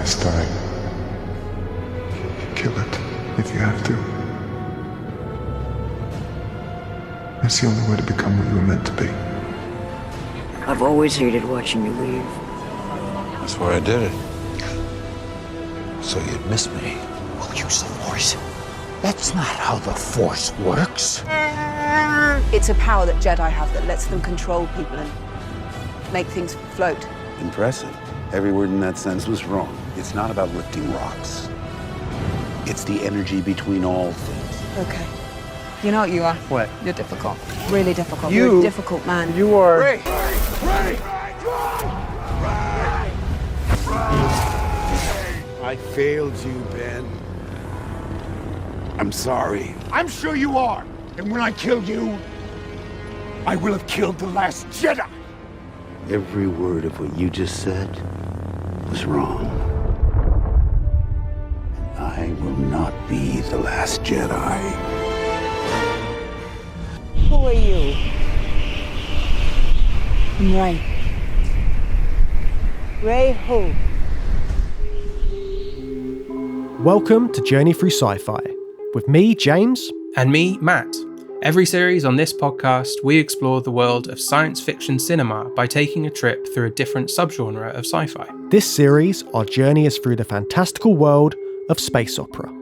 Last die. Kill it if you have to. That's the only way to become what you were meant to be. I've always hated watching you leave. That's why I did it. So you'd miss me. We'll use the Force. That's not how the Force works. It's a power that Jedi have that lets them control people and make things float. Impressive. Every word in that sentence was wrong. It's not about lifting rocks. It's the energy between all things. Okay. You know what you are? What? You're difficult. Really difficult. You- You're a difficult man. You are... Ray! I failed you, Ben. I'm sorry. I'm sure you are. And when I kill you, I will have killed the Last Jedi. Every word of what you just said was wrong. And I will not be the Last Jedi. Who are you? I'm Ray. Ray who? Welcome to Journey Through Sci-Fi, with me, James. And me, Matt. Every series on this podcast, we explore the world of science fiction cinema by taking a trip through a different subgenre of sci-fi. This series, our journey is through the fantastical world of space opera.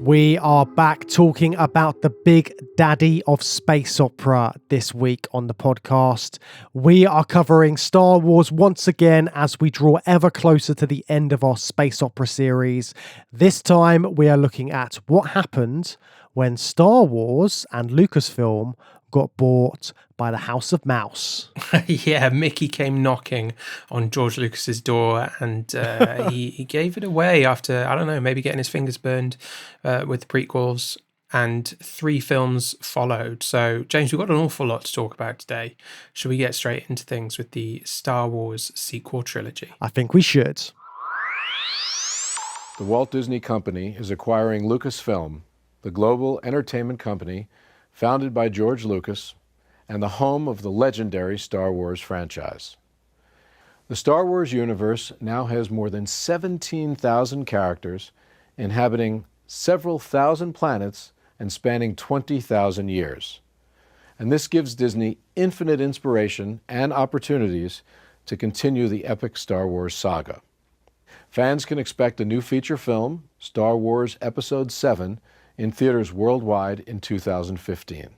We are back talking about the big daddy of space opera this week on the podcast. We are covering Star Wars once again as we draw ever closer to the end of our space opera series. This time we are looking at what happened when Star Wars and Lucasfilm got bought by the House of Mouse. Yeah, Mickey came knocking on George Lucas's door and he gave it away after, I don't know, maybe getting his fingers burned with the prequels, and 3 films followed. So, James, we've got an awful lot to talk about today. Should we get straight into things with the Star Wars sequel trilogy? I think we should. The Walt Disney Company is acquiring Lucasfilm, the global entertainment company founded by George Lucas and the home of the legendary Star Wars franchise. The Star Wars universe now has more than 17,000 characters inhabiting several thousand planets and spanning 20,000 years. And this gives Disney infinite inspiration and opportunities to continue the epic Star Wars saga. Fans can expect a new feature film, Star Wars Episode 7, in theaters worldwide in 2015.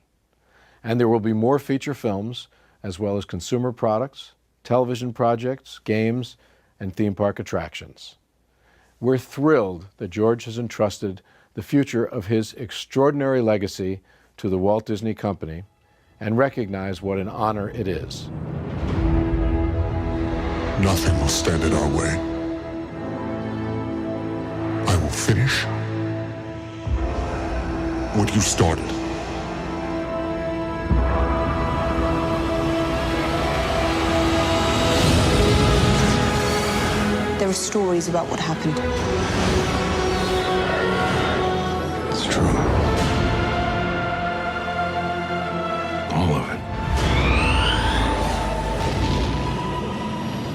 And there will be more feature films, as well as consumer products, television projects, games, and theme park attractions. We're thrilled that George has entrusted the future of his extraordinary legacy to the Walt Disney Company and recognize what an honor it is. Nothing will stand in our way. I will finish what you started. There are stories about what happened. It's true. All of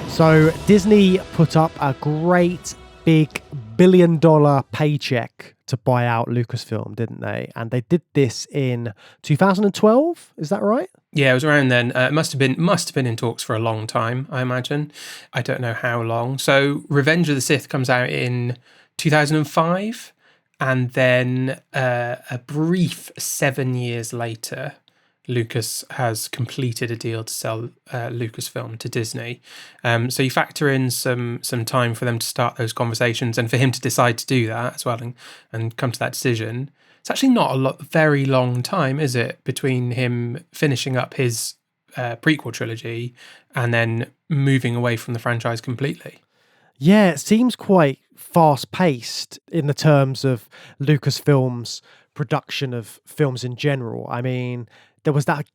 it. So Disney put up a great big billion-dollar paycheck to buy out Lucasfilm, didn't they? And they did this in 2012. Is that right? Yeah, it was around then. It must have been in talks for a long time, I imagine. I don't know how long. So Revenge of the Sith comes out in 2005, and then a brief 7 years later, Lucas has completed a deal to sell Lucasfilm to Disney. So you factor in some time for them to start those conversations and for him to decide to do that as well and come to that decision. It's actually not a very long time, is it, between him finishing up his prequel trilogy and then moving away from the franchise completely? Yeah, it seems quite fast-paced in the terms of Lucasfilm's production of films in general. I mean, there was that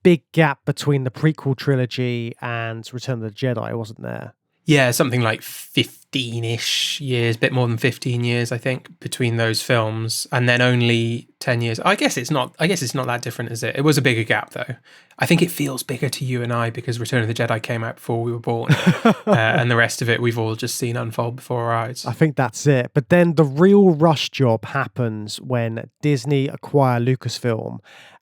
big gap between the prequel trilogy and Return of the Jedi, wasn't there? Yeah, something like 15-ish years, bit more than 15 years, I think, between those films, and then only 10 years. I guess it's not that different, is it? It was a bigger gap, though. I think it feels bigger to you and I because Return of the Jedi came out before we were born, and the rest of it we've all just seen unfold before our eyes. I think that's it. But then the real rush job happens when Disney acquire Lucasfilm,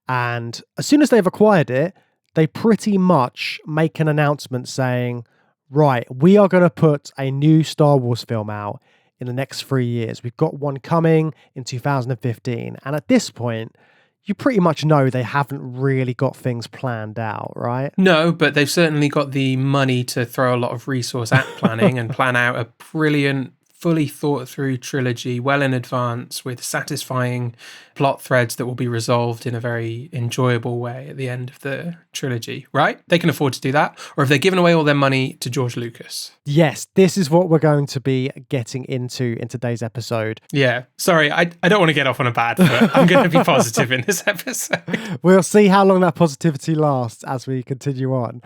and as soon as they've acquired it, they pretty much make an announcement saying, right, we are going to put a new Star Wars film out in the next 3 years. We've got one coming in 2015. And at this point, you pretty much know they haven't really got things planned out, right? No, but they've certainly got the money to throw a lot of resource at planning and plan out a brilliant, fully thought through trilogy well in advance with satisfying plot threads that will be resolved in a very enjoyable way at the end of the trilogy, right? They can afford to do that. Or if they're giving away all their money to George Lucas. Yes, this is what we're going to be getting into in today's episode. Yeah, sorry, I don't want to get off on a bad foot. I'm going to be positive in this episode. We'll see how long that positivity lasts as we continue on.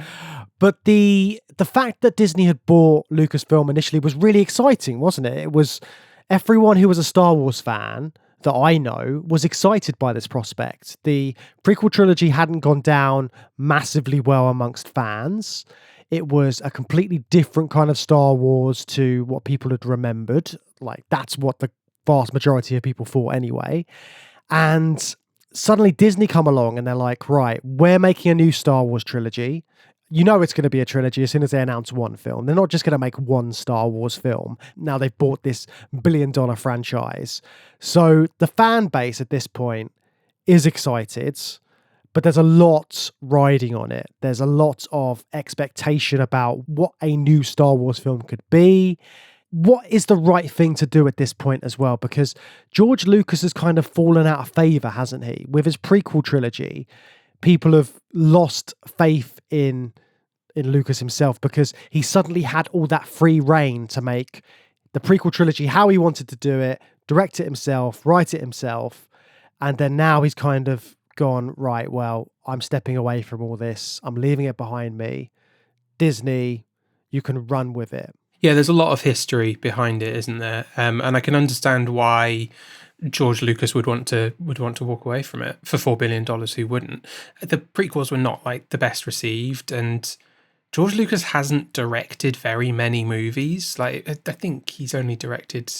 But the fact that Disney had bought Lucasfilm initially was really exciting, wasn't it? It was everyone who was a Star Wars fan that I know was excited by this prospect. The prequel trilogy hadn't gone down massively well amongst fans. It was a completely different kind of Star Wars to what people had remembered. Like, that's what the vast majority of people thought anyway. And suddenly Disney come along and they're like, right, we're making a new Star Wars trilogy. You know it's going to be a trilogy as soon as they announce one film. They're not just going to make one Star Wars film. Now they've bought this billion-dollar franchise. So the fan base at this point is excited, but there's a lot riding on it. There's a lot of expectation about what a new Star Wars film could be. What is the right thing to do at this point as well? Because George Lucas has kind of fallen out of favour, hasn't he? With his prequel trilogy, people have lost faith in Lucas himself because he suddenly had all that free reign to make the prequel trilogy how he wanted to do it, direct it himself, write it himself. And then now he's kind of gone, right, well, I'm stepping away from all this. I'm leaving it behind me. Disney, you can run with it. Yeah, there's a lot of history behind it, isn't there? And I can understand why George Lucas would want to walk away from it for $4 billion. Who wouldn't? The prequels were not like the best received, and George Lucas hasn't directed very many movies. Like, I think he's only directed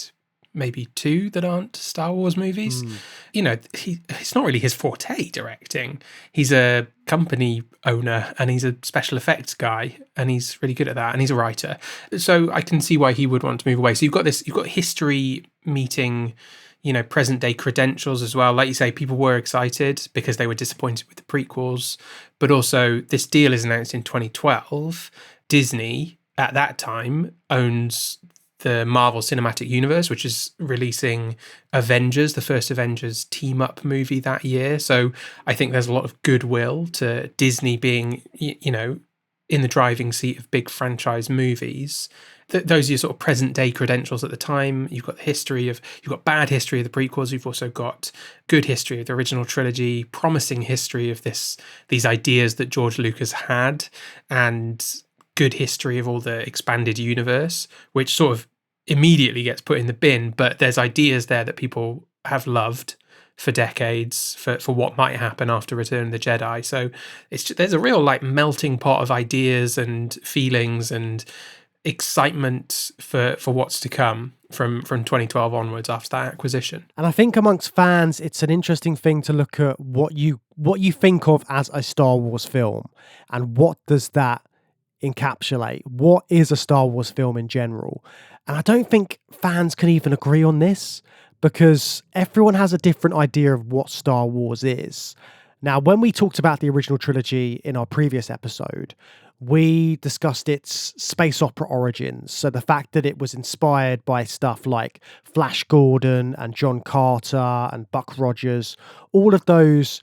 maybe 2 that aren't Star Wars movies. You know, it's not really his forte, directing. He's a company owner and he's a special effects guy and he's really good at that, and he's a writer. So I can see why he would want to move away. So you've got history meeting, you know, present day credentials as well. Like you say, people were excited because they were disappointed with the prequels, but also this deal is announced in 2012. Disney at that time owns the Marvel Cinematic Universe, which is releasing Avengers, the first Avengers team-up movie that year. So I think there's a lot of goodwill to Disney being, you know, in the driving seat of big franchise movies. Those are your sort of present-day credentials at the time. You've got you've got bad history of the prequels. You've also got good history of the original trilogy, promising history of these ideas that George Lucas had, and good history of all the expanded universe, which sort of immediately gets put in the bin, but there's ideas there that people have loved for decades for what might happen after Return of the Jedi. So there's a real like melting pot of ideas and feelings and excitement for what's to come from 2012 onwards after that acquisition. And I think amongst fans, it's an interesting thing to look at what you think of as a Star Wars film and what does that encapsulate. What is a Star Wars film in general? And I don't think fans can even agree on this because everyone has a different idea of what Star Wars is. Now, when we talked about the original trilogy in our previous episode, we discussed its space opera origins. So the fact that it was inspired by stuff like Flash Gordon and John Carter and Buck Rogers, all of those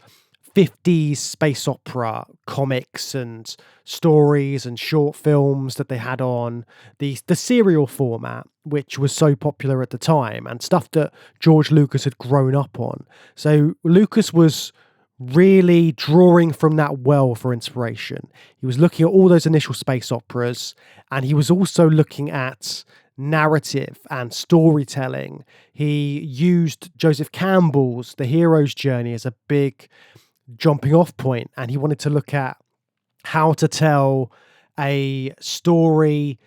50s space opera comics and stories and short films that they had on the serial format, which was so popular at the time, and stuff that George Lucas had grown up on. So Lucas was really drawing from that well for inspiration. He was looking at all those initial space operas, and he was also looking at narrative and storytelling. He used Joseph Campbell's The Hero's Journey as a big jumping off point, and he wanted to look at how to tell a story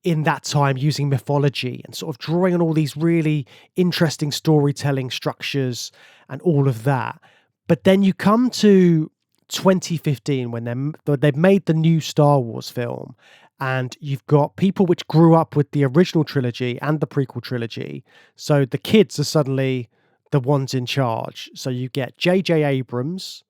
in that time using mythology and sort of drawing on all these really interesting storytelling structures and all of that. But then you come to 2015 when they've made the new Star Wars film, and you've got people which grew up with the original trilogy and the prequel trilogy. So the kids are suddenly the ones in charge. So you get J.J. Abrams,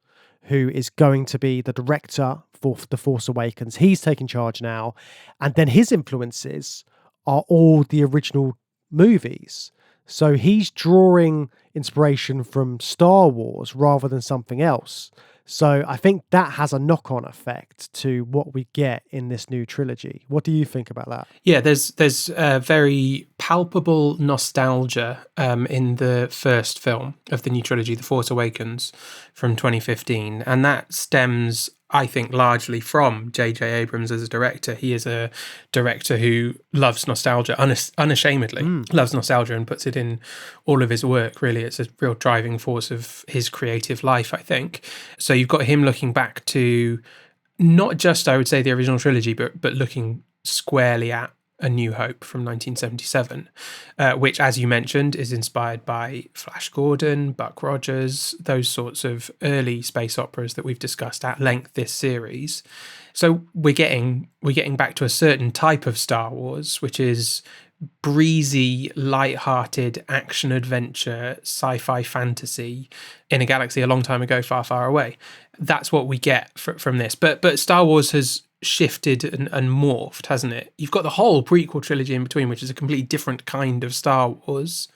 who is going to be the director for The Force Awakens. He's taking charge now. And then his influences are all the original movies. So he's drawing inspiration from Star Wars rather than something else. So I think that has a knock-on effect to what we get in this new trilogy. What do you think about that? Yeah, there's a very palpable nostalgia in the first film of the new trilogy, The Force Awakens, from 2015. And that stems, I think, largely from J.J. Abrams as a director. He is a director who loves nostalgia, unashamedly loves nostalgia, and puts it in all of his work, really. It's a real driving force of his creative life, I think. So you've got him looking back to not just, I would say, the original trilogy, but looking squarely at A New Hope from 1977, which, as you mentioned, is inspired by Flash Gordon, Buck Rogers, those sorts of early space operas that we've discussed at length this series. So we're getting back to a certain type of Star Wars, which is breezy, light-hearted action-adventure, sci-fi fantasy in a galaxy a long time ago, far, far away. That's what we get from this. But Star Wars has shifted and morphed, hasn't it? You've got the whole prequel trilogy in between, which is a completely different kind of Star Wars,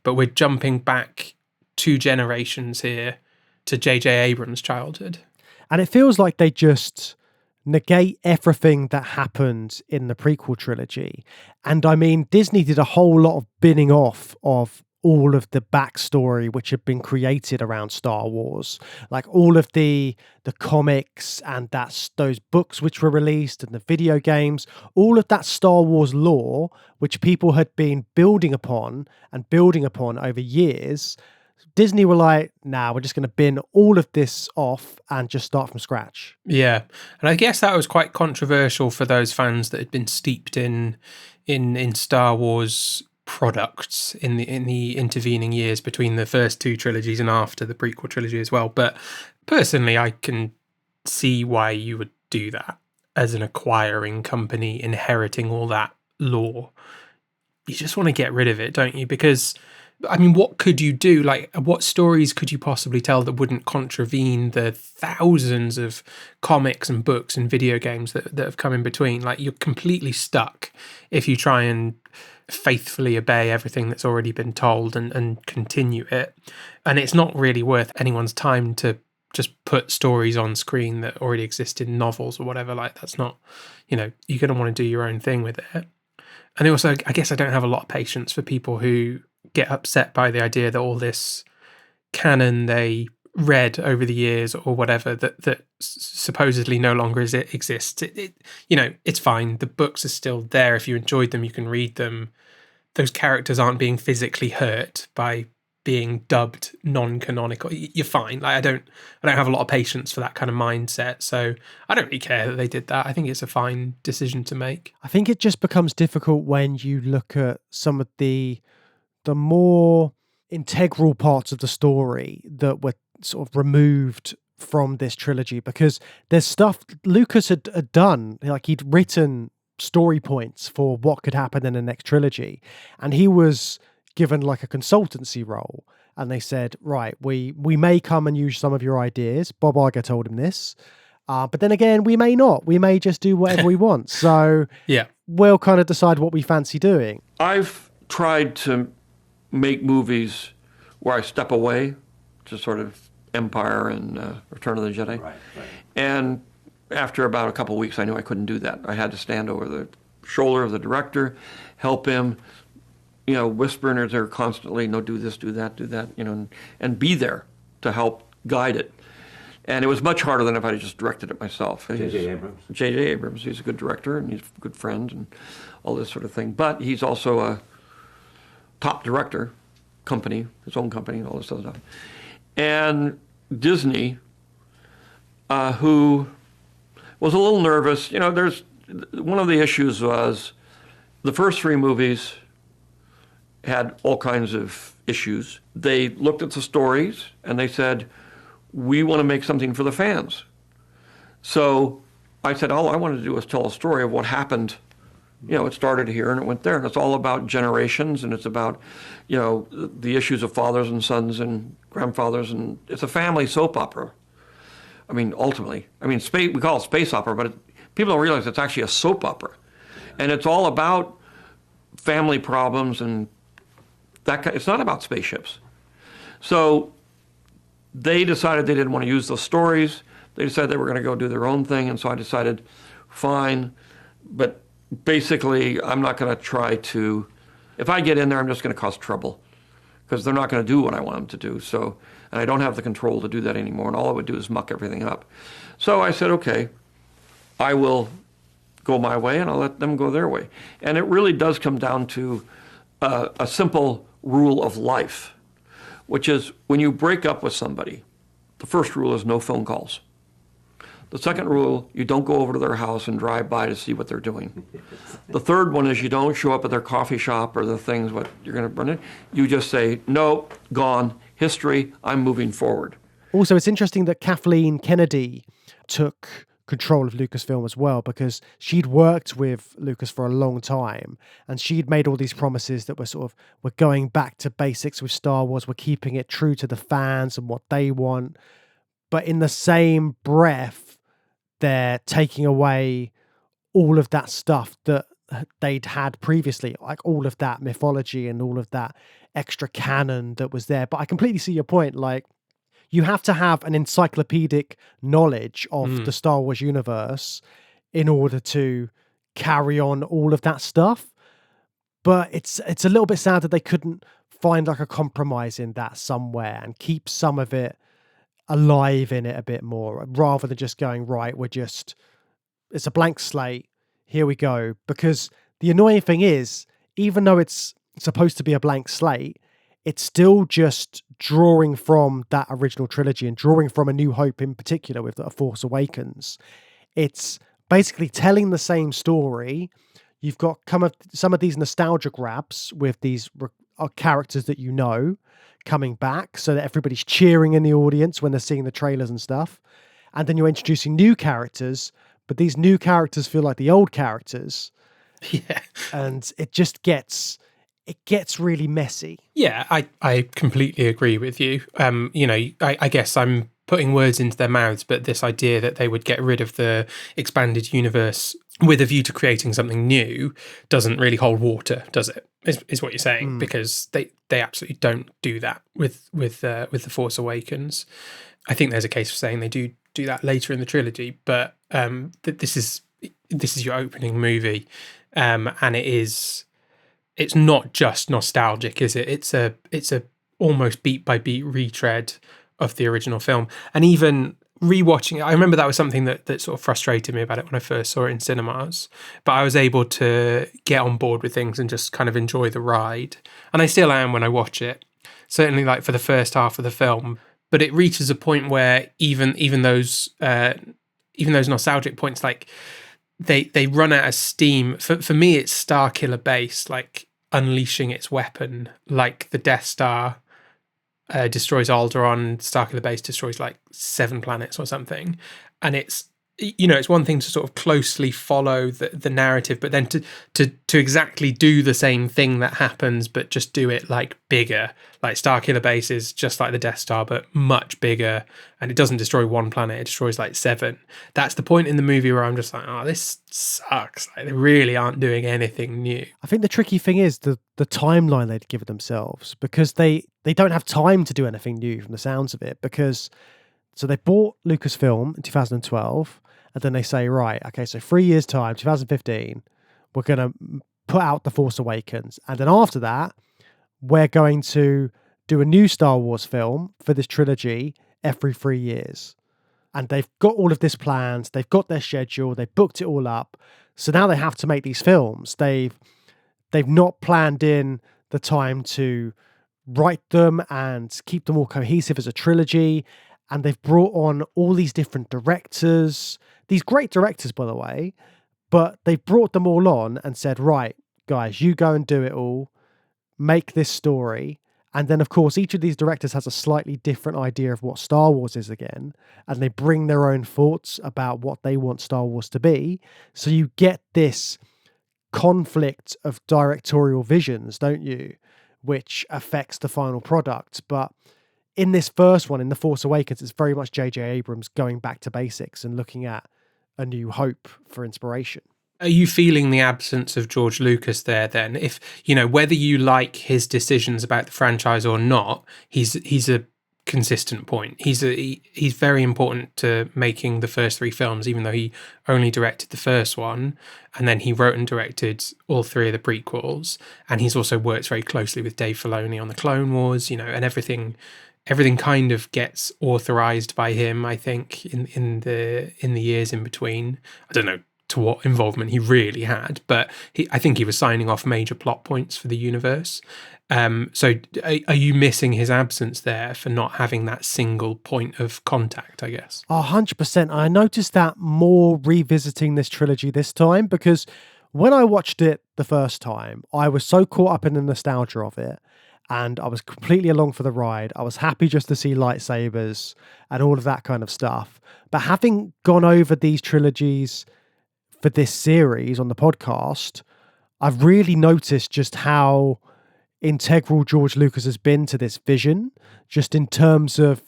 but we're jumping back 2 generations here to J.J. Abrams' childhood. And it feels like they just negate everything that happened in the prequel trilogy. And I mean, Disney did a whole lot of binning off of all of the backstory which had been created around Star Wars, like all of the comics and those books which were released and the video games, all of that Star Wars lore which people had been building upon over years. Disney were like, nah, we're just going to bin all of this off and just start from scratch. Yeah, and I guess that was quite controversial for those fans that had been steeped in Star Wars products in the intervening years between the first 2 trilogies and after the prequel trilogy as well. But personally, I can see why you would do that as an acquiring company, inheriting all that lore. You just want to get rid of it, don't you? Because, I mean, what could you do? Like, what stories could you possibly tell that wouldn't contravene the thousands of comics and books and video games that have come in between? Like, you're completely stuck if you try and faithfully obey everything that's already been told and continue it. And it's not really worth anyone's time to just put stories on screen that already exist in novels or whatever. Like, that's not, you're going to want to do your own thing with it. And also, I guess I don't have a lot of patience for people who get upset by the idea that all this canon they read over the years or whatever that supposedly no longer exists. It's fine. The books are still there. If you enjoyed them, you can read them. Those characters aren't being physically hurt by being dubbed non-canonical. You're fine. Like, I don't have a lot of patience for that kind of mindset. So I don't really care that they did that. I think it's a fine decision to make. I think it just becomes difficult when you look at some of the more integral parts of the story that were sort of removed from this trilogy, because there's stuff Lucas had done, like he'd written story points for what could happen in the next trilogy, and he was given like a consultancy role, and they said, right, we may come and use some of your ideas. Bob Iger told him this, but then again, we may not. We may just do whatever we want. So yeah, we'll kind of decide what we fancy doing. I've tried to make movies where I step away, to sort of Empire and Return of the Jedi. Right. And after about a couple of weeks, I knew I couldn't do that. I had to stand over the shoulder of the director, help him, whisper in his ear constantly, no, do this, do that, and be there to help guide it. And it was much harder than if I had just directed it myself. J.J. Abrams. J.J. Abrams, he's a good director and he's a good friend and all this sort of thing. But he's also a top director, company, his own company, and all this other stuff. And Disney, who was a little nervous. You know, there's one of the issues was the first 3 movies had all kinds of issues. They looked at the stories and they said, we want to make something for the fans. So I said, all I wanted to do was tell a story of what happened. You know, it started here and it went there, and it's all about generations, and it's about, you know, the issues of fathers and sons and grandfathers, and it's a family soap opera. I mean, ultimately, we call it space opera, but people don't realize it's actually a soap opera, and it's all about family problems and it's not about spaceships. So they decided they didn't want to use those stories. They decided they were going to go do their own thing, and so I decided, fine, but basically, I'm not going to try to, if I get in there, I'm just going to cause trouble because they're not going to do what I want them to do. So, and I don't have the control to do that anymore, and all I would do is muck everything up. So I said, okay, I will go my way and I'll let them go their way. And it really does come down to a simple rule of life, which is when you break up with somebody, the first rule is no phone calls. The second rule, you don't go over to their house and drive by to see what they're doing. The third one is you don't show up at their coffee shop or the things what you're going to run in. You just say, no, gone, history, I'm moving forward. Also, it's interesting that Kathleen Kennedy took control of Lucasfilm as well, because she'd worked with Lucas for a long time and she'd made all these promises that we're going back to basics with Star Wars, we're keeping it true to the fans and what they want. But in the same breath, they're taking away all of that stuff that they'd had previously, like all of that mythology and all of that extra canon that was there. But I completely see your point. Like, you have to have an encyclopedic knowledge of the Star Wars universe in order to carry on all of that stuff. But it's a little bit sad that they couldn't find like a compromise in that somewhere and keep some of it alive in it a bit more, rather than just going, right, it's a blank slate, here we go. Because the annoying thing is, even though it's supposed to be a blank slate, it's still just drawing from that original trilogy and drawing from A New Hope in particular with The Force Awakens. It's basically telling the same story. You've got some of these nostalgia grabs with these characters that you know coming back so that everybody's cheering in the audience when they're seeing the trailers and stuff. And then you're introducing new characters, but these new characters feel like the old characters. Yeah. And it just gets really messy. Yeah, I completely agree with you. I guess I'm putting words into their mouths, but this idea that they would get rid of the expanded universe with a view to creating something new doesn't really hold water, does it? Is what you're saying? Because they absolutely don't do that with The Force Awakens. I think there's a case for saying they do that later in the trilogy, but this is your opening movie, and it's not just nostalgic, is it? It's a almost beat by beat retread of the original film. And even rewatching it, I remember that was something that sort of frustrated me about it when I first saw it in cinemas. But I was able to get on board with things and just kind of enjoy the ride. And I still am when I watch it. Certainly, like for the first half of the film. But it reaches a point where even those nostalgic points, like they run out of steam. For me, it's Starkiller Base, like unleashing its weapon, like the Death Star destroys Alderaan, Starkiller Base destroys like 7 planets or something. And it's one thing to sort of closely follow the narrative, but then to exactly do the same thing that happens, but just do it like bigger. Like Starkiller Base is just like the Death Star, but much bigger, and it doesn't destroy 1 planet; it destroys like 7. That's the point in the movie where I'm just like, oh, this sucks. Like, they really aren't doing anything new. I think the tricky thing is the timeline they'd given themselves, because they don't have time to do anything new from the sounds of it. Because so they bought Lucasfilm in 2012. And then they say, right, okay, so 3 years' time, 2015, we're going to put out The Force Awakens. And then after that, we're going to do a new Star Wars film for this trilogy every 3 years. and they've got all of this planned, they've got their schedule, they've booked it all up. So now they have to make these films. They've not planned in the time to write them and keep them all cohesive as a trilogy. And they've brought on all these different directors, these great directors, by the way, but they've brought them all on and said, right, guys, you go and do it all, make this story. And then, of course, each of these directors has a slightly different idea of what Star Wars is again, and they bring their own thoughts about what they want Star Wars to be. So you get this conflict of directorial visions, don't you, which affects the final product. But in this first one, in The Force Awakens, it's very much J.J. Abrams going back to basics and looking at A New Hope for inspiration. Are you feeling the absence of George Lucas there then? If, you know, whether you like his decisions about the franchise or not, he's a consistent point. He's very important to making the first three films, even though he only directed the first one, and then he wrote and directed all three of the prequels. And he's also worked very closely with Dave Filoni on the Clone Wars, you know, and everything kind of gets authorized by him, I think, in the years in between. I don't know to what involvement he really had, but I think he was signing off major plot points for the universe. So are you missing his absence there for not having that single point of contact, I guess? 100%. I noticed that more revisiting this trilogy this time, because when I watched it the first time, I was so caught up in the nostalgia of it, and I was completely along for the ride. I was happy just to see lightsabers and all of that kind of stuff. But having gone over these trilogies for this series on the podcast, I've really noticed just how integral George Lucas has been to this vision, just in terms of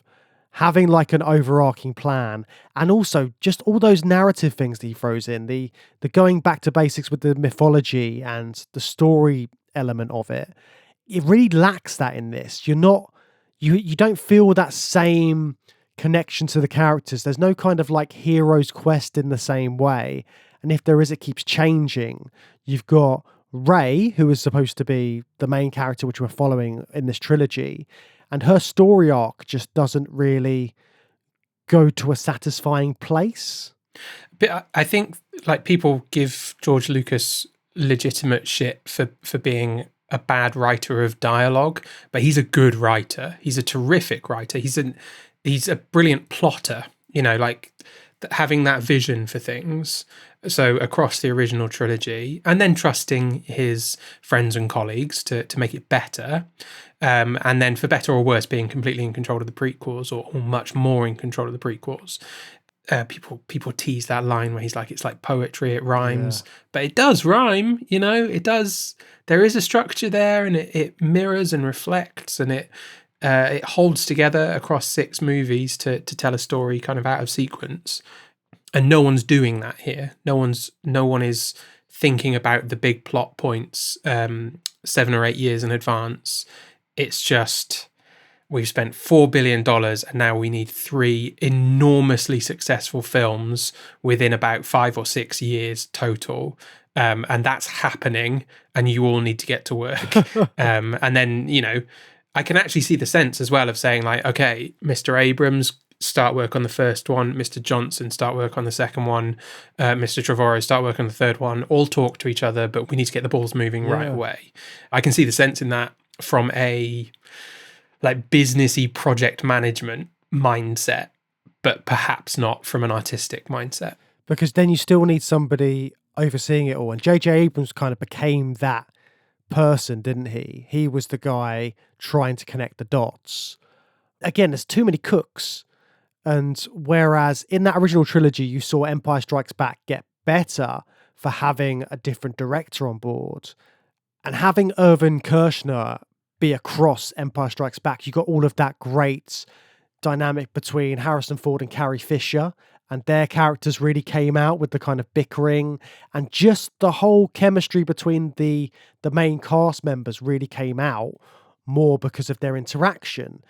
having like an overarching plan, and also just all those narrative things that he throws in, the going back to basics with the mythology and the story element of it. It really lacks that in this. You don't feel that same connection to the characters. There's no kind of like hero's quest in the same way. And if there is, it keeps changing. You've got Rey, who is supposed to be the main character which we're following in this trilogy, and her story arc just doesn't really go to a satisfying place. But I think like people give George Lucas legitimate shit for being a bad writer of dialogue, but he's a good writer. He's a terrific writer. He's a brilliant plotter, you know, like having that vision for things. So across the original trilogy, and then trusting his friends and colleagues to make it better. And then for better or worse, being completely in control of the prequels, or much more in control of the prequels. People tease that line where he's like, it's like poetry, it rhymes. Yeah. But it does rhyme, you know, it does. There is a structure there, and it mirrors and reflects, and it holds together across 6 movies to tell a story kind of out of sequence. And no one's doing that here. No one is thinking about the big plot points 7 or 8 years in advance. It's just, we've spent $4 billion and now we need 3 enormously successful films within about 5 or 6 years total. And that's happening, and you all need to get to work. And then, you know, I can actually see the sense as well of saying like, okay, Mr. Abrams, start work on the first one. Mr. Johnson, start work on the second one. Mr. Trevorrow, start work on the third one. All talk to each other, but we need to get the balls moving right away. I can see the sense in that from a like businessy project management mindset, but perhaps not from an artistic mindset. Because then you still need somebody overseeing it all. And J.J. Abrams kind of became that person, didn't he? He was the guy trying to connect the dots. Again, there's too many cooks. And whereas in that original trilogy, you saw Empire Strikes Back get better for having a different director on board, and having Irvin Kershner be across Empire Strikes Back, you got all of that great dynamic between Harrison Ford and Carrie Fisher, and their characters really came out with the kind of bickering, and just the whole chemistry between the main cast members really came out more because of their interaction.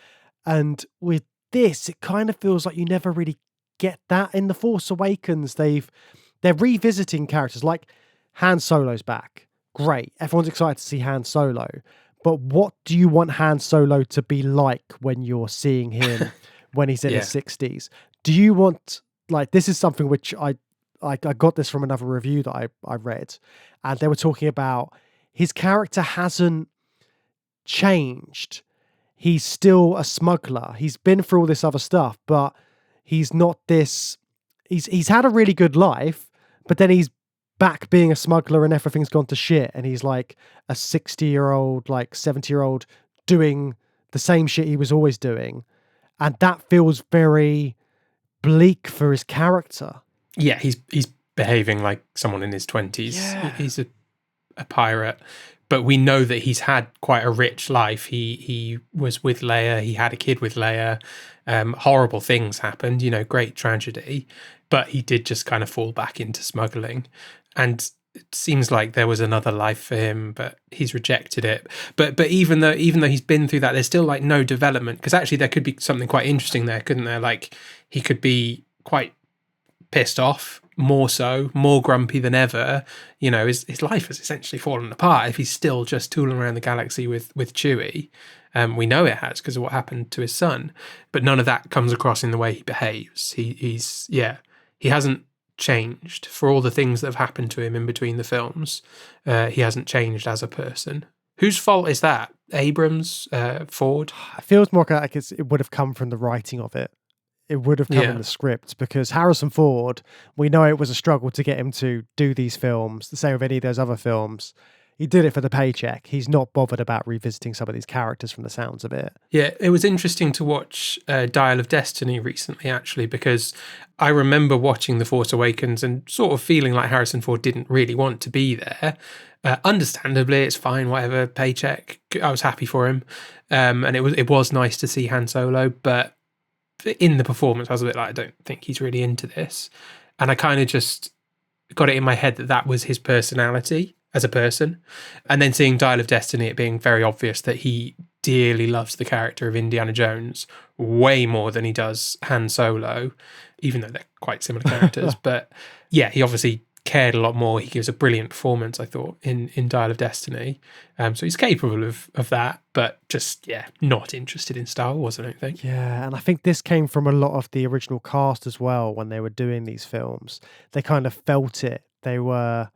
And with this, it kind of feels like you never really get that in The Force Awakens. They're revisiting characters like Han Solo's back. Great. Everyone's excited to see Han Solo. But what do you want Han Solo to be like when you're seeing him when he's in his 60s? do you want, like, this is something which I got this from another review that I read, and they were talking about his character hasn't changed. He's still a smuggler. He's been through all this other stuff, but he's not this. He's had a really good life, but then he's back being a smuggler and everything's gone to shit. And he's like a 60-year-old, like 70-year-old doing the same shit he was always doing. And that feels very bleak for his character. Yeah, he's behaving like someone in his 20s. Yeah. He's a pirate. But we know that he's had quite a rich life. He was with Leia. He had a kid with Leia. Horrible things happened, great tragedy. But he did just kind of fall back into smuggling. And it seems like there was another life for him, but he's rejected it. But even though he's been through that, there's still like no development. Because actually there could be something quite interesting there, couldn't there? Like he could be quite pissed off, more so, more grumpy than ever. His life has essentially fallen apart if he's still just tooling around the galaxy with Chewie. We know it has because of what happened to his son, but none of that comes across in the way he behaves. He hasn't changed for all the things that have happened to him in between the films. He hasn't changed as a person. Whose fault is that? Abrams, Ford? It feels more like it would have come from the writing of it. It would have come in the script, because Harrison Ford, we know it was a struggle to get him to do these films, the same with any of those other films. He did it for the paycheck. He's not bothered about revisiting some of these characters from the sounds of it. Yeah, it was interesting to watch Dial of Destiny recently, actually, because I remember watching The Force Awakens and sort of feeling like Harrison Ford didn't really want to be there. Understandably, it's fine, whatever, paycheck. I was happy for him. And it was nice to see Han Solo, but in the performance, I was a bit like, I don't think he's really into this. And I kind of just got it in my head that was his personality as a person. And then seeing Dial of Destiny, it being very obvious that he dearly loves the character of Indiana Jones way more than he does Han Solo, even though they're quite similar characters. But yeah, he obviously cared a lot more. He gives a brilliant performance, I thought, in Dial of Destiny. So he's capable of that, but just, not interested in Star Wars, I don't think. Yeah, and I think this came from a lot of the original cast as well when they were doing these films. They kind of felt it. They were,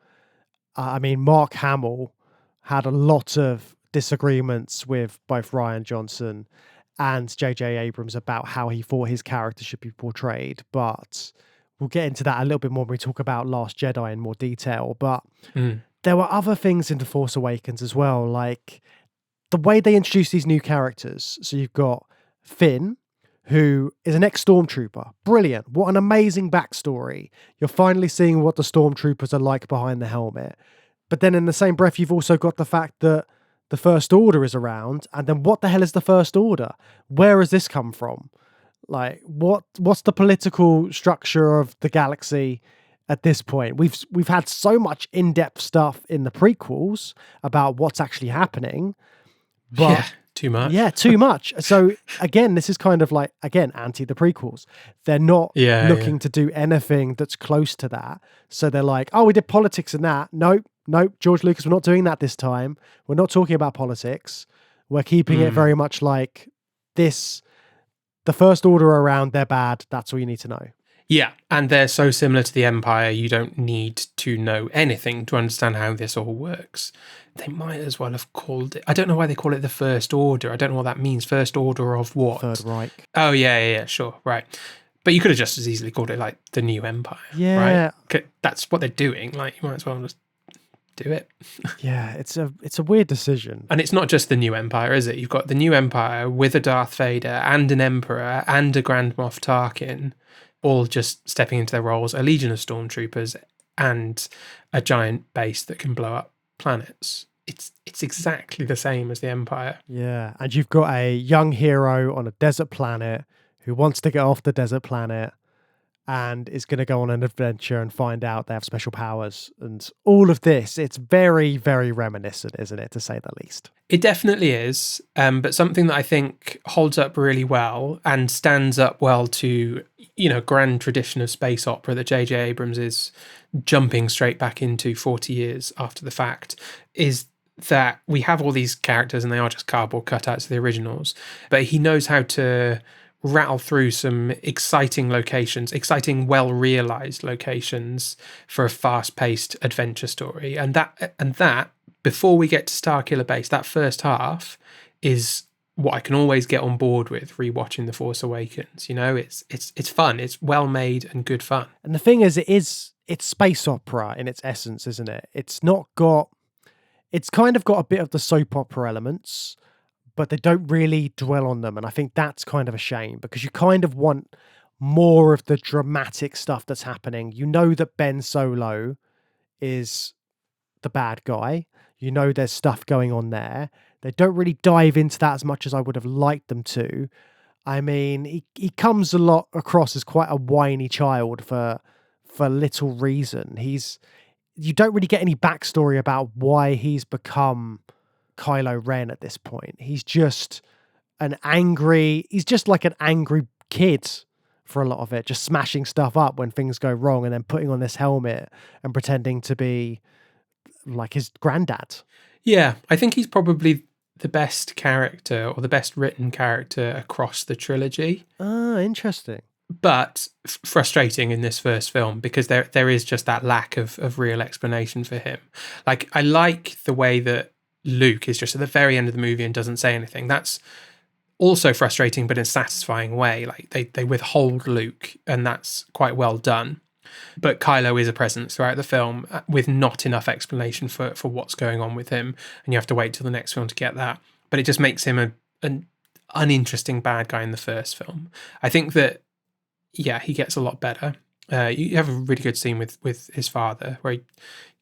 Mark Hamill had a lot of disagreements with both Rian Johnson and J.J. Abrams about how he thought his character should be portrayed, but we'll get into that a little bit more when we talk about Last Jedi in more detail. But there were other things in The Force Awakens as well, like the way they introduce these new characters. So you've got Finn, who is an ex-stormtrooper. Brilliant. What an amazing backstory. You're finally seeing what the stormtroopers are like behind the helmet. But then in the same breath, you've also got the fact that the First Order is around. And then what the hell is the First Order? Where has this come from? Like, what's the political structure of the galaxy at this point? We've had so much in-depth stuff in the prequels about what's actually happening, but too much. Yeah, too much. So again, this is kind of like, anti the prequels. They're not looking to do anything that's close to that. So they're like, oh, we did politics in that. Nope, George Lucas, we're not doing that this time. We're not talking about politics. We're keeping it very much like this. The First Order are around, they're bad. That's all you need to know. Yeah, and they're so similar to the Empire, you don't need to know anything to understand how this all works. They might as well have called it... I don't know why they call it the First Order. I don't know what that means. First Order of what? Third Reich. Oh, yeah, sure, right. But you could have just as easily called it, like, the New Empire, right? That's what they're doing. Like, you might as well just do it. Yeah, it's a weird decision. And it's not just the New Empire, is it? You've got the New Empire with a Darth Vader and an Emperor and a Grand Moff Tarkin, all just stepping into their roles, a legion of stormtroopers and a giant base that can blow up planets. It's exactly the same as the Empire. Yeah, and you've got a young hero on a desert planet who wants to get off the desert planet and is going to go on an adventure and find out they have special powers. And all of this, it's very, very reminiscent, isn't it, to say the least? It definitely is, but something that I think holds up really well and stands up well to, grand tradition of space opera that J.J. Abrams is jumping straight back into 40 years after the fact, is that we have all these characters and they are just cardboard cutouts of the originals, but he knows how to rattle through some exciting locations, exciting, well-realized locations for a fast-paced adventure story. And that before we get to Starkiller Base, that first half is what I can always get on board with rewatching The Force Awakens. You know, it's fun, it's well made and good fun. And the thing is, it's space opera in its essence, isn't it? It's kind of got a bit of the soap opera elements, but they don't really dwell on them. And I think that's kind of a shame, because you kind of want more of the dramatic stuff that's happening. You know that Ben Solo is the bad guy. You know there's stuff going on there. They don't really dive into that as much as I would have liked them to. I mean, he comes a lot across as quite a whiny child for little reason. You don't really get any backstory about why he's become Kylo Ren at this point. He's just like an angry kid for a lot of it, just smashing stuff up when things go wrong and then putting on this helmet and pretending to be like his granddad. Yeah, I think he's probably the best character, or the best written character across the trilogy. Interesting. But frustrating in this first film, because there is just that lack of real explanation for him. Like, I like the way that Luke is just at the very end of the movie and doesn't say anything. That's also frustrating, but in a satisfying way. Like, they withhold Luke, and that's quite well done. But Kylo is a presence throughout the film with not enough explanation for what's going on with him, and you have to wait till the next film to get that. But it just makes him an uninteresting bad guy in the first film. I think that, yeah, he gets a lot better. You have a really good scene with his father where he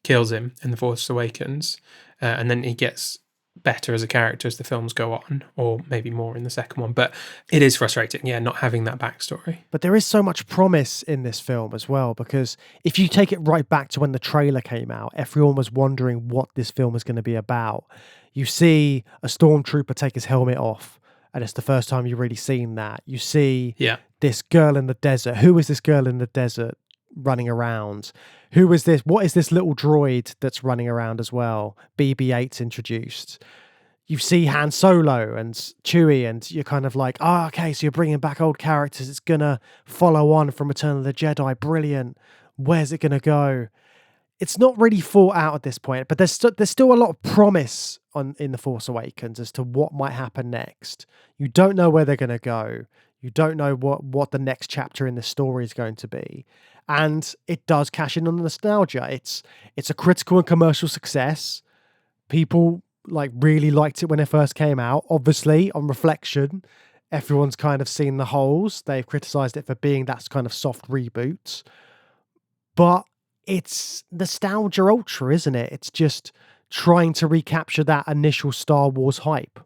kills him in The Force Awakens, and then he gets better as a character as the films go on, or maybe more in the second one. But it is frustrating, yeah, not having that backstory. But there is so much promise in this film as well, because if you take it right back to when the trailer came out, everyone was wondering what this film is going to be about. You see a stormtrooper take his helmet off, and it's the first time you've really seen that. You see this girl in the desert. Who is this girl in the desert running around? Who is this? What is this little droid that's running around as well? BB-8's introduced. You see Han Solo and Chewie, and you're kind of like, okay, so you're bringing back old characters. It's going to follow on from Return of the Jedi. Brilliant. Where's it going to go? It's not really thought out at this point, but there's still a lot of promise in The Force Awakens as to what might happen next. You don't know where they're going to go. You don't know what the next chapter in the story is going to be. And it does cash in on the nostalgia. It's a critical and commercial success. People really liked it when it first came out. Obviously, on reflection, everyone's kind of seen the holes. They've criticized it for being that kind of soft reboot. But it's nostalgia ultra, isn't it? It's just trying to recapture that initial Star Wars hype.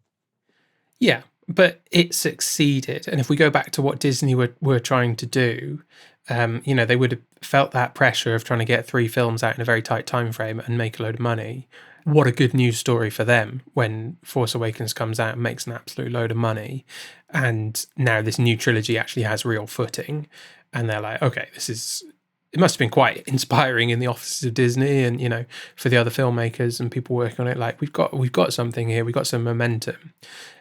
Yeah, but it succeeded. And if we go back to what Disney were trying to do, they would have felt that pressure of trying to get 3 films out in a very tight time frame and make a load of money. What a good news story for them when Force Awakens comes out and makes an absolute load of money. And now this new trilogy actually has real footing. And they're like, okay, it must have been quite inspiring in the offices of Disney and, for the other filmmakers and people working on it. Like, we've got something here. We've got some momentum.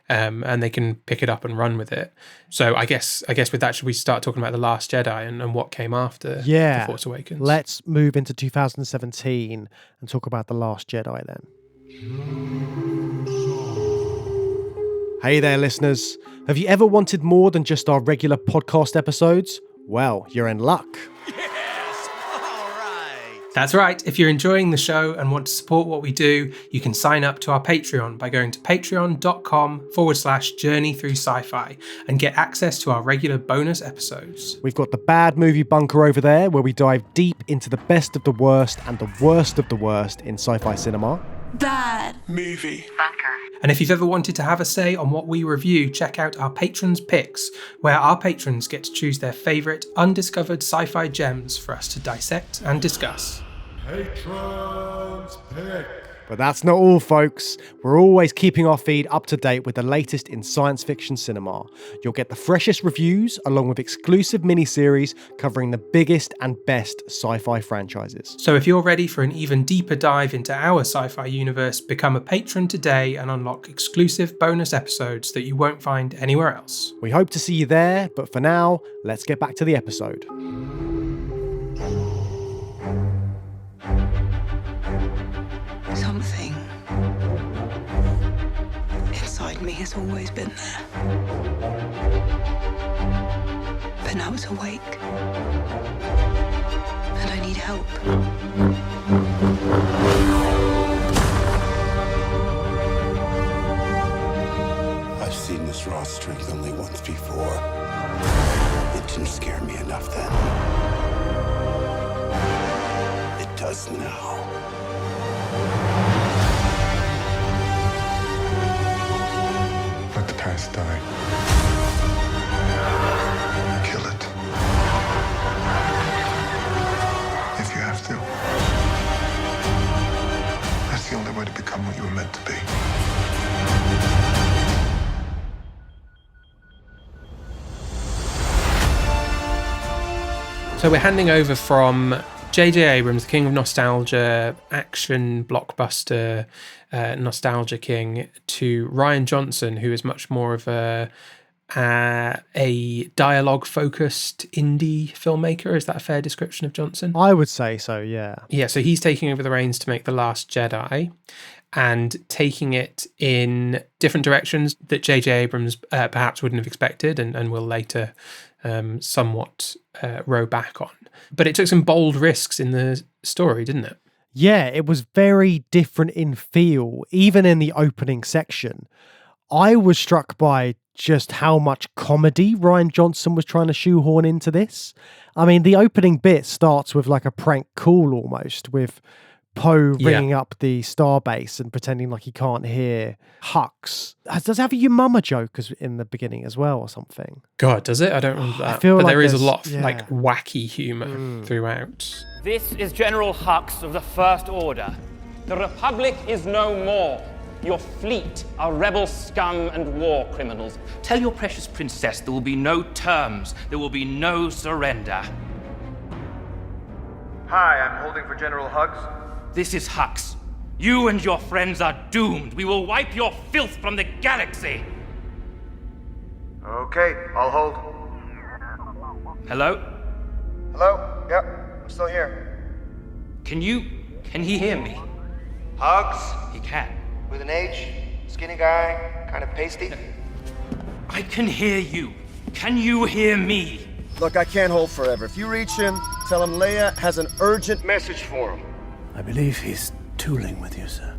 And they can pick it up and run with it. So I guess with that, should we start talking about The Last Jedi and what came after The Force Awakens? Let's move into 2017 and talk about The Last Jedi then. Hey there, listeners. Have you ever wanted more than just our regular podcast episodes? Well, you're in luck. That's right. If you're enjoying the show and want to support what we do, you can sign up to our Patreon by going to patreon.com/journey through sci-fi and get access to our regular bonus episodes. We've got the Bad Movie Bunker over there, where we dive deep into the best of the worst and the worst of the worst in sci-fi cinema. Bad Movie Bunker. And if you've ever wanted to have a say on what we review, check out our Patrons Picks, where our patrons get to choose their favourite undiscovered sci-fi gems for us to dissect and discuss. Patrons Pick. But that's not all, folks. We're always keeping our feed up to date with the latest in science fiction cinema. You'll get the freshest reviews along with exclusive miniseries covering the biggest and best sci-fi franchises. So if you're ready for an even deeper dive into our sci-fi universe, become a patron today and unlock exclusive bonus episodes that you won't find anywhere else. We hope to see you there, but for now, let's get back to the episode. Something inside me has always been there. But now it's awake. And I need help. I've seen this raw strength only once before. It didn't scare me enough then. It does now. Let the past die. Kill it. If you have to. That's the only way to become what you were meant to be. So we're handing over from J.J. Abrams, the king of nostalgia, action blockbuster, nostalgia king, to Rian Johnson, who is much more of a dialogue-focused indie filmmaker. Is that a fair description of Johnson? I would say so, yeah. Yeah, so he's taking over the reins to make The Last Jedi and taking it in different directions that J.J. Abrams perhaps wouldn't have expected and will later somewhat row back on. But it took some bold risks in the story, didn't it? Yeah, it was very different in feel, even in the opening section. I was struck by just how much comedy Rian Johnson was trying to shoehorn into this. I mean, the opening bit starts with like a prank call almost, with Poe ringing up the starbase and pretending like he can't hear Hux. Does it have a your mama joke in the beginning as well or something? God, does it? I don't remember that. But like there is a there's- lot of yeah. like wacky humour throughout. This is General Hux of the First Order. The Republic is no more. Your fleet are rebel scum and war criminals. Tell your precious princess there will be no terms. There will be no surrender. Hi, I'm holding for General Hux. This is Hux. You and your friends are doomed. We will wipe your filth from the galaxy. Okay, I'll hold. Hello? Hello? Yep, I'm still here. Can he hear me? Hux? He can. With an H? Skinny guy? Kind of pasty? I can hear you. Can you hear me? Look, I can't hold forever. If you reach him, tell him Leia has an urgent message for him. I believe he's tooling with you, sir.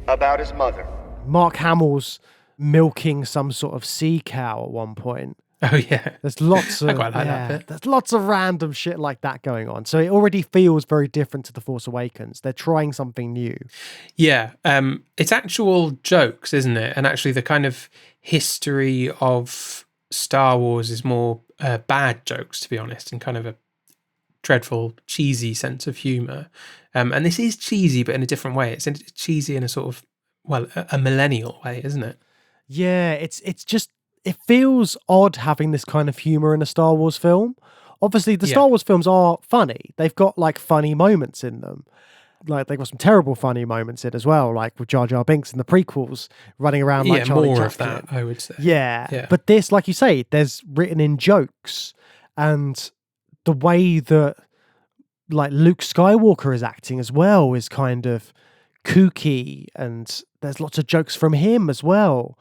About his mother. Mark Hamill's milking some sort of sea cow at one point. Oh yeah, There's lots of I quite like that bit. There's lots of random shit like that going on. So it already feels very different to The Force Awakens. They're trying something new. Yeah, it's actual jokes, isn't it? And actually, the kind of history of Star Wars is more bad jokes, to be honest, and kind of a dreadful, cheesy sense of humour. And this is cheesy, but in a different way. It's cheesy in a sort of, well, a millennial way, isn't it? Yeah, it's just, it feels odd having this kind of humour in a Star Wars film. Obviously, the Star Wars films are funny. They've got like funny moments in them. Like they've got some terrible funny moments in as well, like with Jar Jar Binks in the prequels running around like Charlie more Chaplin. of that, I would say. Yeah. But this, like you say, there's written in jokes, and the way that like Luke Skywalker is acting as well is kind of kooky, and there's lots of jokes from him as well.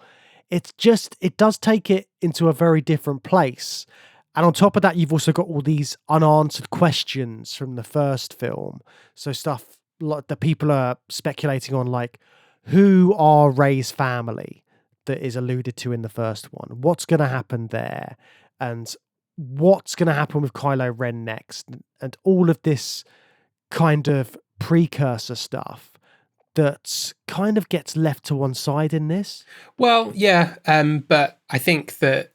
It's just, it does take it into a very different place. And on top of that, you've also got all these unanswered questions from the first film. So stuff like that people are speculating on, like who are Rey's family that is alluded to in the first one? What's going to happen there? And what's going to happen with Kylo Ren next? And all of this kind of precursor stuff that kind of gets left to one side in this. Well, yeah, but I think that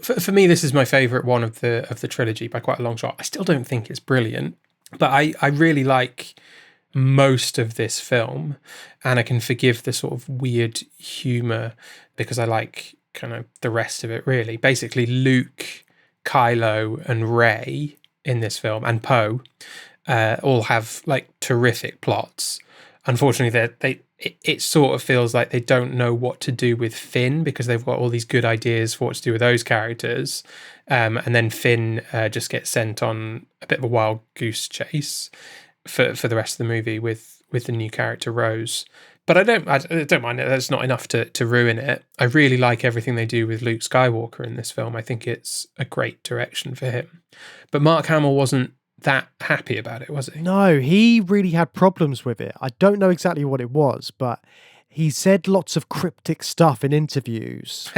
for me, this is my favourite one of the trilogy by quite a long shot. I still don't think it's brilliant, but I really like most of this film, and I can forgive the sort of weird humour because I like kind of the rest of it, really. Basically, Luke, Kylo, and Rey in this film, and Poe, all have like terrific plots. Unfortunately, it sort of feels like they don't know what to do with Finn because they've got all these good ideas for what to do with those characters, and then Finn just gets sent on a bit of a wild goose chase for the rest of the movie with the new character Rose. But I don't mind it. That's not enough to ruin it. I really like everything they do with Luke Skywalker in this film. I think it's a great direction for him. But Mark Hamill wasn't that happy about it, was he? No, he really had problems with it. I don't know exactly what it was, but he said lots of cryptic stuff in interviews.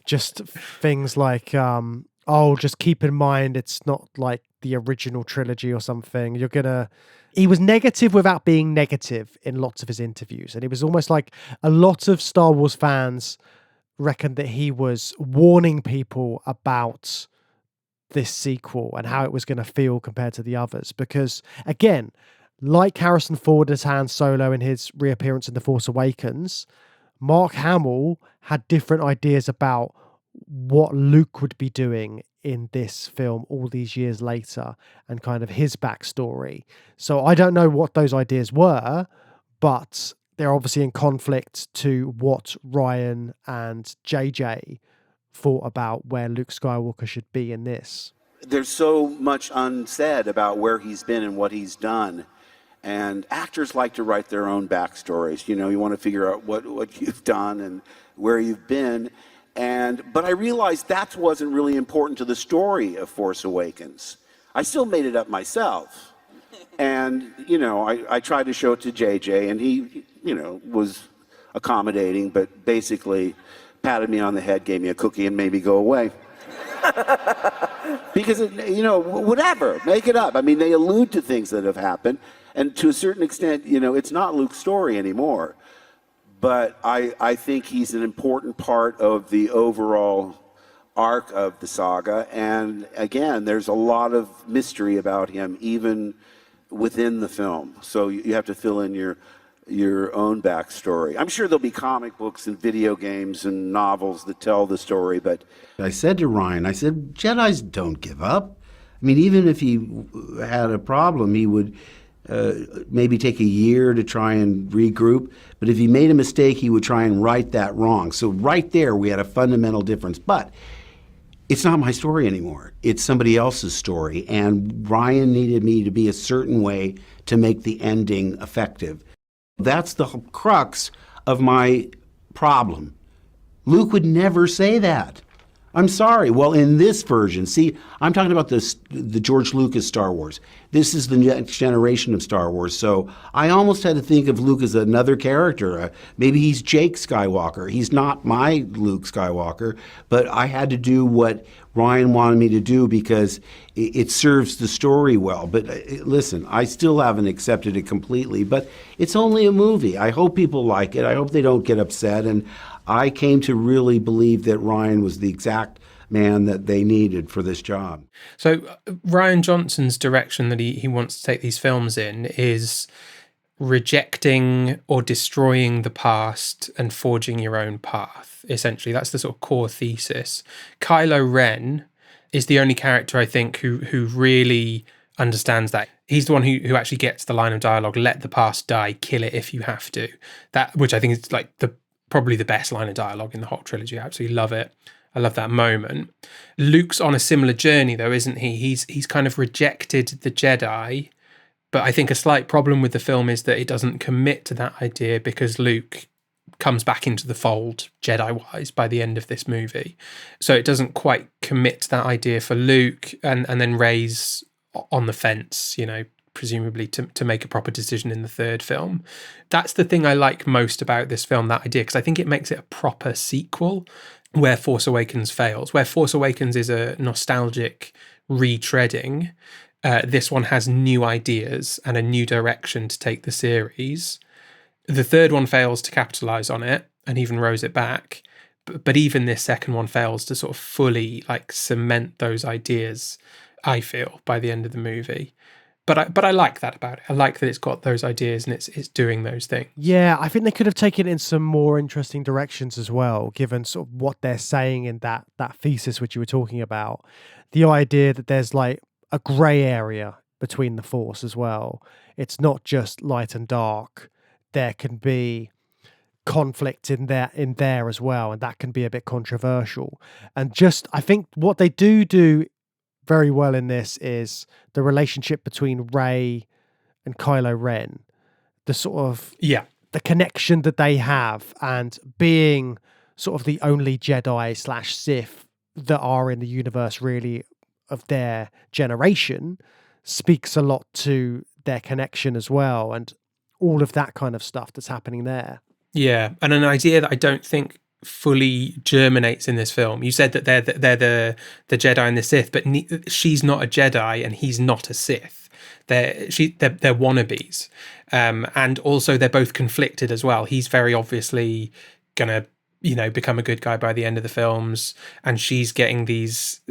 Just things like, just keep in mind it's not like the original trilogy or something. He was negative without being negative in lots of his interviews. And it was almost like a lot of Star Wars fans reckoned that he was warning people about this sequel and how it was going to feel compared to the others. Because, again, like Harrison Ford as Han Solo in his reappearance in The Force Awakens, Mark Hamill had different ideas about what Luke would be doing in this film all these years later and kind of his backstory. So I don't know what those ideas were, but they're obviously in conflict to what Rian and JJ thought about where Luke Skywalker should be in this. There's so much unsaid about where he's been and what he's done. And actors like to write their own backstories. You know, you want to figure out what you've done and where you've been. But I realized that wasn't really important to the story of Force Awakens. I still made it up myself. And, I tried to show it to JJ, and he, was accommodating, but basically patted me on the head, gave me a cookie, and made me go away. Because, whatever, make it up. I mean, they allude to things that have happened, and to a certain extent, it's not Luke's story anymore. But I think he's an important part of the overall arc of the saga. And again, there's a lot of mystery about him, even within the film. So you have to fill in your own backstory. I'm sure there'll be comic books and video games and novels that tell the story. But I said to Ryan, Jedis don't give up. I mean, even if he had a problem, he would maybe take a year to try and regroup. But if he made a mistake, he would try and right that wrong. So right there, we had a fundamental difference. But it's not my story anymore. It's somebody else's story. And Ryan needed me to be a certain way to make the ending effective. That's the crux of my problem. Luke would never say that. I'm sorry. Well, in this version, see, I'm talking about the George Lucas Star Wars. This is the next generation of Star Wars. So I almost had to think of Luke as another character. Maybe he's Jake Skywalker. He's not my Luke Skywalker, but I had to do what Ryan wanted me to do because it serves the story well. But listen, I still haven't accepted it completely, but it's only a movie. I hope people like it. I hope they don't get upset. And I came to really believe that Ryan was the exact man that they needed for this job. So Rian Johnson's direction that he wants to take these films in is rejecting or destroying the past and forging your own path. Essentially, that's the sort of core thesis. Kylo Ren is the only character, I think, who really understands that. He's the one who actually gets the line of dialogue, let the past die, kill it if you have to. That, which I think is like probably the best line of dialogue in the whole trilogy. I absolutely love it. I love that moment. Luke's on a similar journey, though, isn't he? He's kind of rejected the Jedi, but I think a slight problem with the film is that it doesn't commit to that idea because Luke comes back into the fold, Jedi-wise, by the end of this movie. So it doesn't quite commit to that idea for Luke, and then Rey's on the fence, presumably to make a proper decision in the third film. That's the thing I like most about this film, that idea, because I think it makes it a proper sequel where Force Awakens fails. Where Force Awakens is a nostalgic retreading, this one has new ideas and a new direction to take the series. The third one fails to capitalise on it and even rows it back. But even this second one fails to sort of fully cement those ideas, I feel, by the end of the movie. But I like that about it. I like that it's got those ideas and it's doing those things. Yeah, I think they could have taken it in some more interesting directions as well, given sort of what they're saying in that thesis which you were talking about. The idea that there's like a grey area between the Force as well. It's not just light and dark. There can be conflict in there as well, and that can be a bit controversial. And just I think what they do very well in this is the relationship between Rey and Kylo Ren, the sort of the connection that they have, and being sort of the only Jedi / Sith that are in the universe really of their generation speaks a lot to their connection as well, and all of that kind of stuff that's happening there. Yeah, and an idea that I don't think fully germinates in this film. You said that they're the Jedi and the Sith, but she's not a Jedi and he's not a Sith. They're wannabes, and also they're both conflicted as well. He's very obviously gonna become a good guy by the end of the films, and she's getting these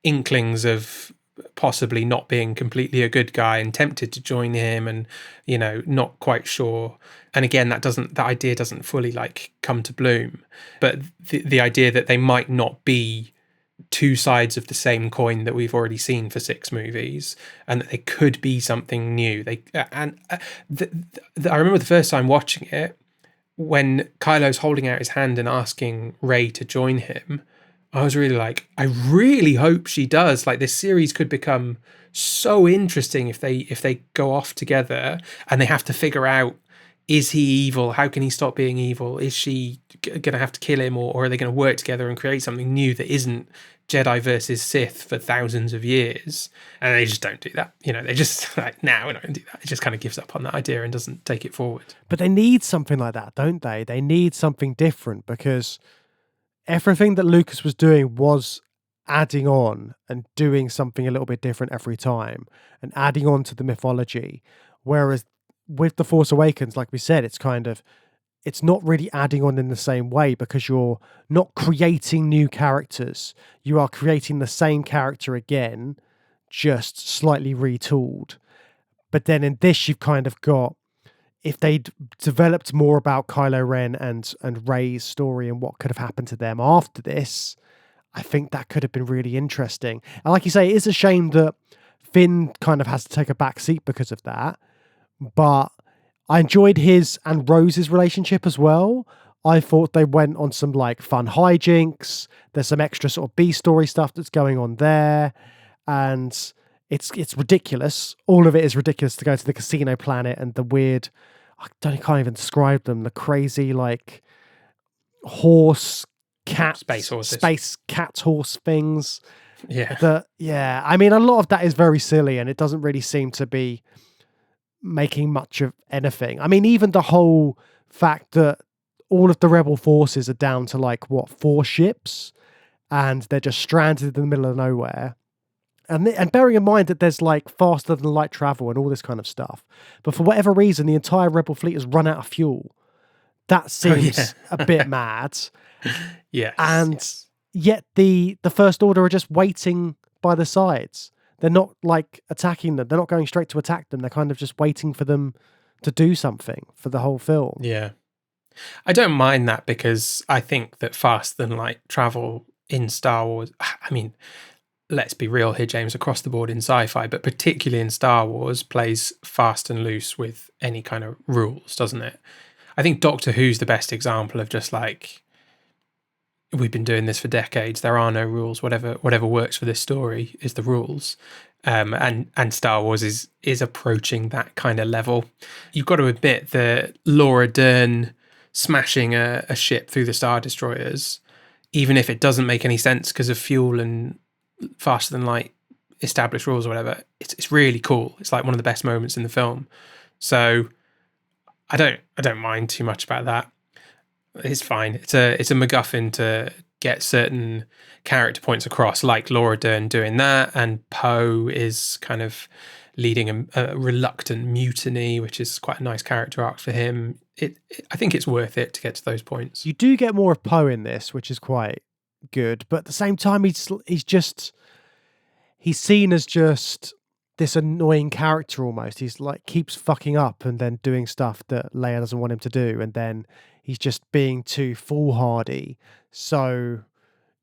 inklings of possibly not being completely a good guy and tempted to join him, and not quite sure. And again, that idea doesn't fully like come to bloom, but the idea that they might not be two sides of the same coin that we've already seen for 6 movies, and that they could be something new. I remember the first time watching it, when Kylo's holding out his hand and asking Rey to join him, I was really like, I really hope she does. Like, this series could become so interesting if they go off together and they have to figure out, is he evil? How can he stop being evil? Is she going to have to kill him, or are they going to work together and create something new that isn't Jedi versus Sith for thousands of years? And they just don't do that. They just like, we're not going to do that. It just kind of gives up on that idea and doesn't take it forward. But they need something like that, don't they? They need something different, because everything that Lucas was doing was adding on and doing something a little bit different every time and adding on to the mythology. Whereas with The Force Awakens, like we said, it's not really adding on in the same way, because you're not creating new characters. You are creating the same character again, just slightly retooled. But then in this, you've kind of got, if they'd developed more about Kylo Ren and Rey's story and what could have happened to them after this, I think that could have been really interesting. And like you say, it is a shame that Finn kind of has to take a back seat because of that. But I enjoyed his and Rose's relationship as well. I thought they went on some like fun hijinks. There's some extra sort of B-story stuff that's going on there. And it's ridiculous. All of it is ridiculous to go to the casino planet and the weird, I can't even describe them, the crazy like space cat horse things. Yeah. I mean, a lot of that is very silly, and it doesn't really seem to be making much of anything. I mean, even the whole fact that all of the rebel forces are down to 4 ships, and they're just stranded in the middle of nowhere. And bearing in mind that there's faster than light travel and all this kind of stuff, but for whatever reason, the entire rebel fleet has run out of fuel. That seems a bit mad. Yes. And yet the First Order are just waiting by the sides. They're not attacking them. They're not going straight to attack them. They're kind of just waiting for them to do something for the whole film. Yeah. I don't mind that, because I think that faster than light travel in Star Wars, I mean, let's be real here, James, across the board in sci-fi, but particularly in Star Wars, plays fast and loose with any kind of rules, doesn't it? I think Doctor Who's the best example of just we've been doing this for decades. There are no rules. Whatever works for this story is the rules. And Star Wars is approaching that kind of level. You've got to admit that Laura Dern smashing a ship through the Star Destroyers, even if it doesn't make any sense because of fuel and faster than light established rules or whatever, it's really cool. It's one of the best moments in the film. So I don't mind too much about that. It's fine. It's a MacGuffin to get certain character points across, like Laura Dern doing that, and Poe is kind of leading a reluctant mutiny, which is quite a nice character arc for him. I think it's worth it to get to those points. You do get more of Poe in this, which is quite good, but at the same time, he's seen as just this annoying character almost. He's like keeps fucking up and then doing stuff that Leia doesn't want him to do, and then he's just being too foolhardy. So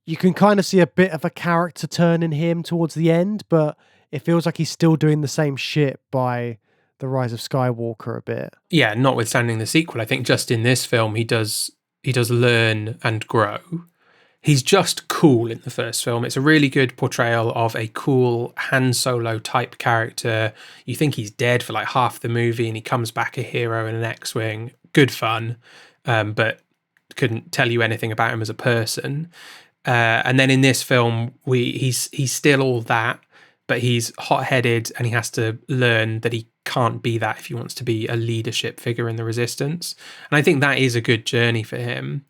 you can kind of see a bit of a character turn in him towards the end, but it feels like he's still doing the same shit by the Rise of Skywalker a bit. Yeah, notwithstanding the sequel, I think just in this film he does learn and grow. He's just cool in the first film. It's a really good portrayal of a cool Han Solo type character. You think he's dead for like half the movie and he comes back a hero in an X-Wing. Good fun, but couldn't tell you anything about him as a person. And then in this film, he's still all that, but he's hot-headed and he has to learn that he can't be that if he wants to be a leadership figure in the Resistance. And I think that is a good journey for him.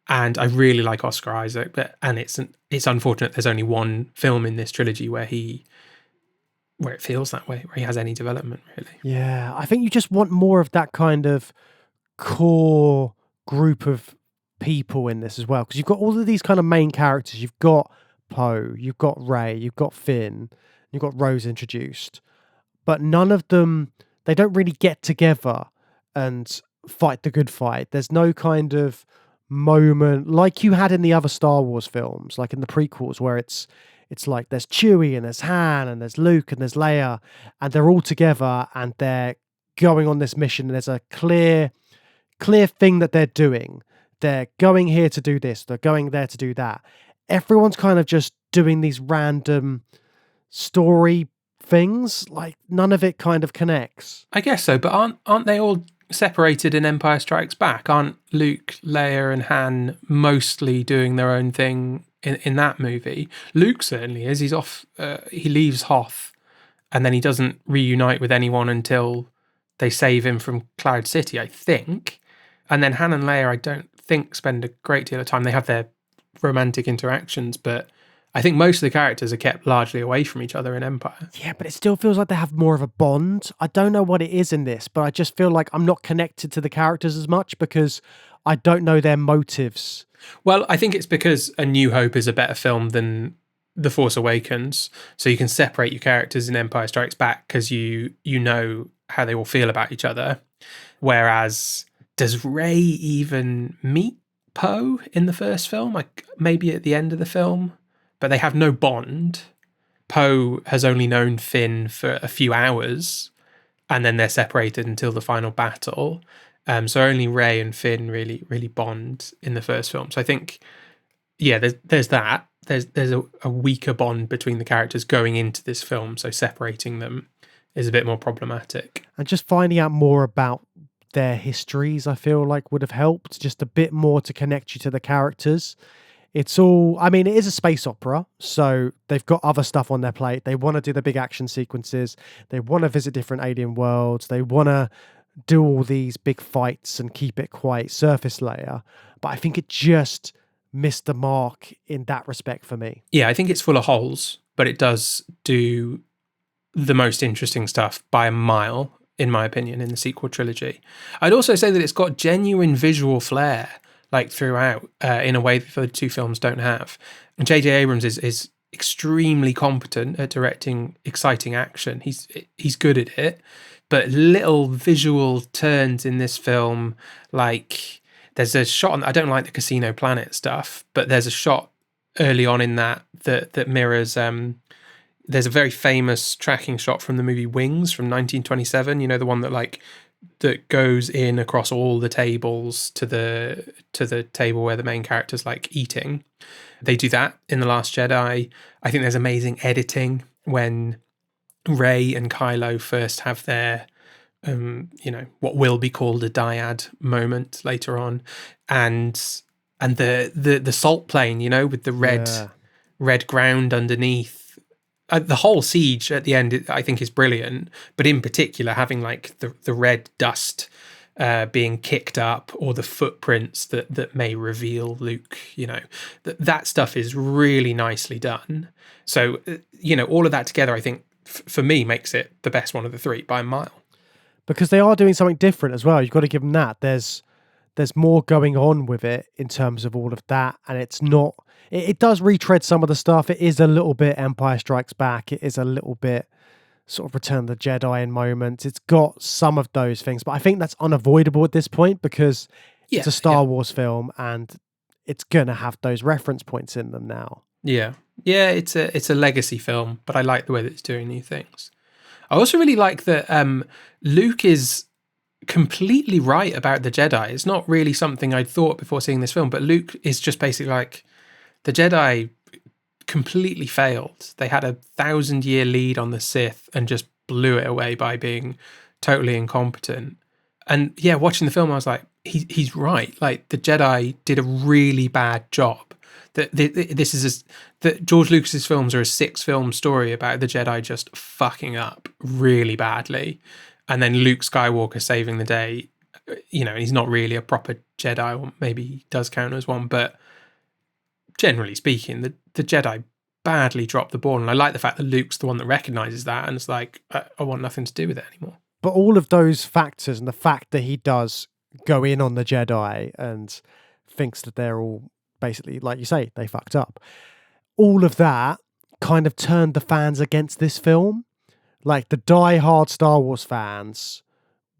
And I really like Oscar Isaac, and it's unfortunate there's only one film in this trilogy where it feels that way, where he has any development, really. Yeah, I think you just want more of that kind of core group of people in this as well, because you've got all of these kind of main characters. You've got Poe, you've got Rey, you've got Finn, you've got Rose introduced, but none of them, they don't really get together and fight the good fight. There's no kind of moment like you had in the other Star Wars films, like in the prequels, where it's like there's Chewie and there's Han and there's Luke and there's Leia, and they're all together and they're going on this mission, and there's a clear thing that they're doing. They're going here to do this, they're going there to do that. Everyone's kind of just doing these random story things, like none of it kind of connects. I guess so, but aren't they all separated in Empire Strikes Back? Aren't Luke, Leia and Han mostly doing their own thing in that movie? Luke certainly is. He's off, he leaves Hoth, and then he doesn't reunite with anyone until they save him from Cloud City, I think. And then Han and Leia, I don't think, spend a great deal of time. They have their romantic interactions, but I think most of the characters are kept largely away from each other in Empire. Yeah, but it still feels like they have more of a bond. I don't know what it is in this, but I just feel like I'm not connected to the characters as much because I don't know their motives. Well, I think it's because A New Hope is a better film than The Force Awakens, so you can separate your characters in Empire Strikes Back because you know how they all feel about each other. Whereas, does Rey even meet Poe in the first film? Like maybe at the end of the film? But they have no bond. Poe has only known Finn for a few hours, and then they're separated until the final battle. So only Rey and Finn really bond in the first film. So I think, yeah, there's that. There's a weaker bond between the characters going into this film, so separating them is a bit more problematic. And just finding out more about their histories, I feel like would have helped, just a bit more to connect you to the characters. It's all, I mean, it is a space opera, so they've got other stuff on their plate. They want to do the big action sequences. They want to visit different alien worlds. They want to do all these big fights and keep it quite surface layer. But I think it just missed the mark in that respect for me. Yeah, I think it's full of holes, but it does do the most interesting stuff by a mile, in my opinion, in the sequel trilogy. I'd also say that it's got genuine visual flair, like throughout, in a way that the two films don't have. And J.J. Abrams is extremely competent at directing exciting action. He's good at it, but little visual turns in this film, like there's a shot on, I don't like the Casino Planet stuff, but there's a shot early on in that mirrors, there's a very famous tracking shot from the movie Wings from 1927, you know, the one that goes in across all the tables to the table where the main character's like eating. They do that in The Last Jedi. I think there's amazing editing when Rey and Kylo first have their what will be called a dyad moment later on, and the salt plane, you know, with the red ground underneath. The whole siege at the end, I think, is brilliant, but in particular, having like the red dust being kicked up, or the footprints that may reveal Luke, you know, that stuff is really nicely done. So, you know, all of that together, I think, for me, makes it the best one of the three by a mile. Because they are doing something different as well. You've got to give them that. There's more going on with it in terms of all of that, and it's not. It does retread some of the stuff. It is a little bit Empire Strikes Back. It is a little bit sort of Return of the Jedi in moments. It's got some of those things, but I think that's unavoidable at this point because it's a Star Wars film and it's going to have those reference points in them now. Yeah. Yeah, it's a legacy film, but I like the way that it's doing new things. I also really like that Luke is completely right about the Jedi. It's not really something I'd thought before seeing this film, but Luke is just basically like, the Jedi completely failed. They had a 1,000-year lead on the Sith and just blew it away by being totally incompetent. And yeah, watching the film, I was like, he's right. Like, the Jedi did a really bad job. That George Lucas's films are a 6-film story about the Jedi just fucking up really badly, and then Luke Skywalker saving the day. You know, he's not really a proper Jedi, or maybe he does count as one, but generally speaking, the Jedi badly dropped the ball, and I like the fact that Luke's the one that recognizes that and it's like, I want nothing to do with it anymore. But all of those factors and the fact that he does go in on the Jedi and thinks that they're all basically, like you say, they fucked up. All of that kind of turned the fans against this film. Like, the die-hard Star Wars fans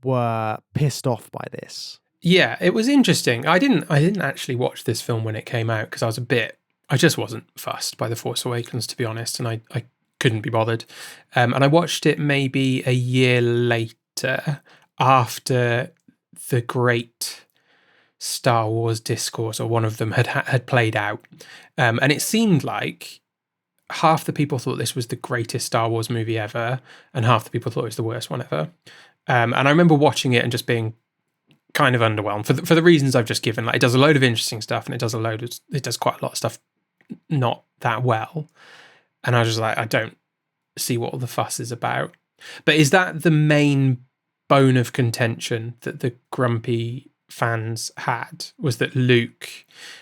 were pissed off by this. Yeah, it was interesting. I didn't actually watch this film when it came out because I just wasn't fussed by The Force Awakens, to be honest, and I couldn't be bothered. And I watched it maybe a year later after the great Star Wars discourse, or one of them had played out. And it seemed like half the people thought this was the greatest Star Wars movie ever, and half the people thought it was the worst one ever. And I remember watching it and just being kind of underwhelmed for the reasons I've just given. Like, it does a load of interesting stuff, and it does quite a lot of stuff not that well. And I was just like, I don't see what all the fuss is about. But is that the main bone of contention that the grumpy fans had, was that Luke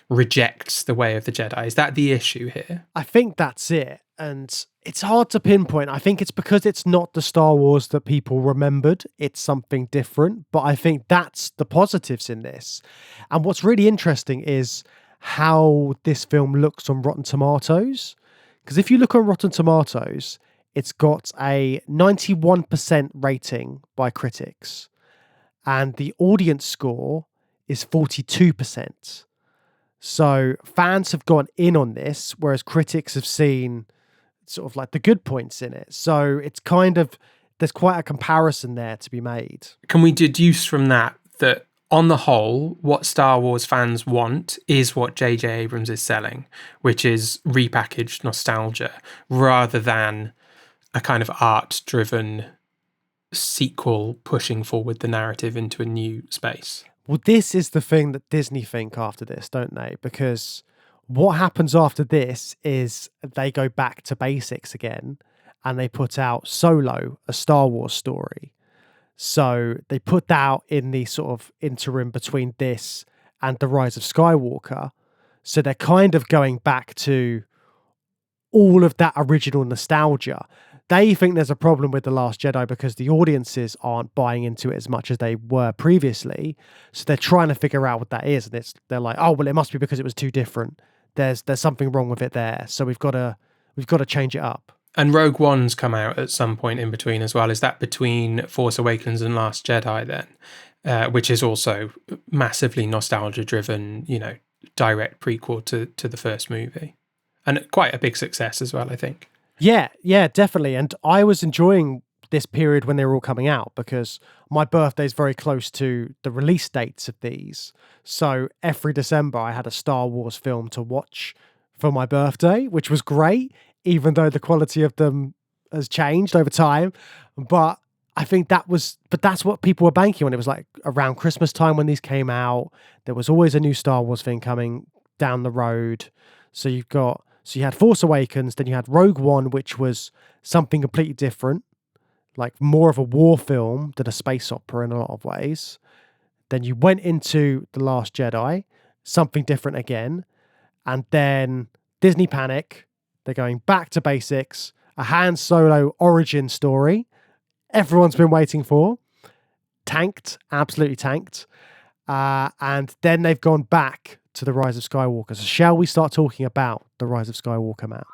rejects the way of the Jedi? Is that the issue here? I think that's it. And it's hard to pinpoint. I think it's because it's not the Star Wars that people remembered. It's something different. But I think that's the positives in this. And what's really interesting is how this film looks on Rotten Tomatoes. Because if you look on Rotten Tomatoes, it's got a 91% rating by critics. And the audience score is 42%. So fans have gone in on this, whereas critics have seen sort of like the good points in it. So it's kind of, there's quite a comparison there to be made. Can we deduce from that on the whole, what Star Wars fans want is what J.J. Abrams is selling, which is repackaged nostalgia, rather than a kind of art-driven sequel pushing forward the narrative into a new space? Well, this is the thing that Disney think after this, don't they? Because what happens after this is they go back to basics again and they put out Solo, a Star Wars story. So they put that out in the sort of interim between this and the Rise of Skywalker. So they're kind of going back to all of that original nostalgia. They think there's a problem with The Last Jedi because the audiences aren't buying into it as much as they were previously. So they're trying to figure out what that is. And they're like, oh, well, it must be because it was too different. There's something wrong with it there. So we've got to change it up. And Rogue One's come out at some point in between as well. Is that between Force Awakens and Last Jedi then? Which is also massively nostalgia-driven, direct prequel to the first movie. And quite a big success as well, I think. Yeah, definitely. And I was enjoying this period when they were all coming out because my birthday is very close to the release dates of these. So every December I had a Star Wars film to watch for my birthday, which was great, even though the quality of them has changed over time. But I think that's what people were banking on. It was like around Christmas time when these came out, there was always a new Star Wars thing coming down the road. So you had Force Awakens, then you had Rogue One, which was something completely different, like more of a war film than a space opera in a lot of ways. Then you went into The Last Jedi, something different again. And then Disney panic. They're going back to basics. A Han Solo origin story. Everyone's been waiting for. Tanked, absolutely tanked. And then they've gone back to The Rise of Skywalker. So shall we start talking about The Rise of Skywalker, Matt?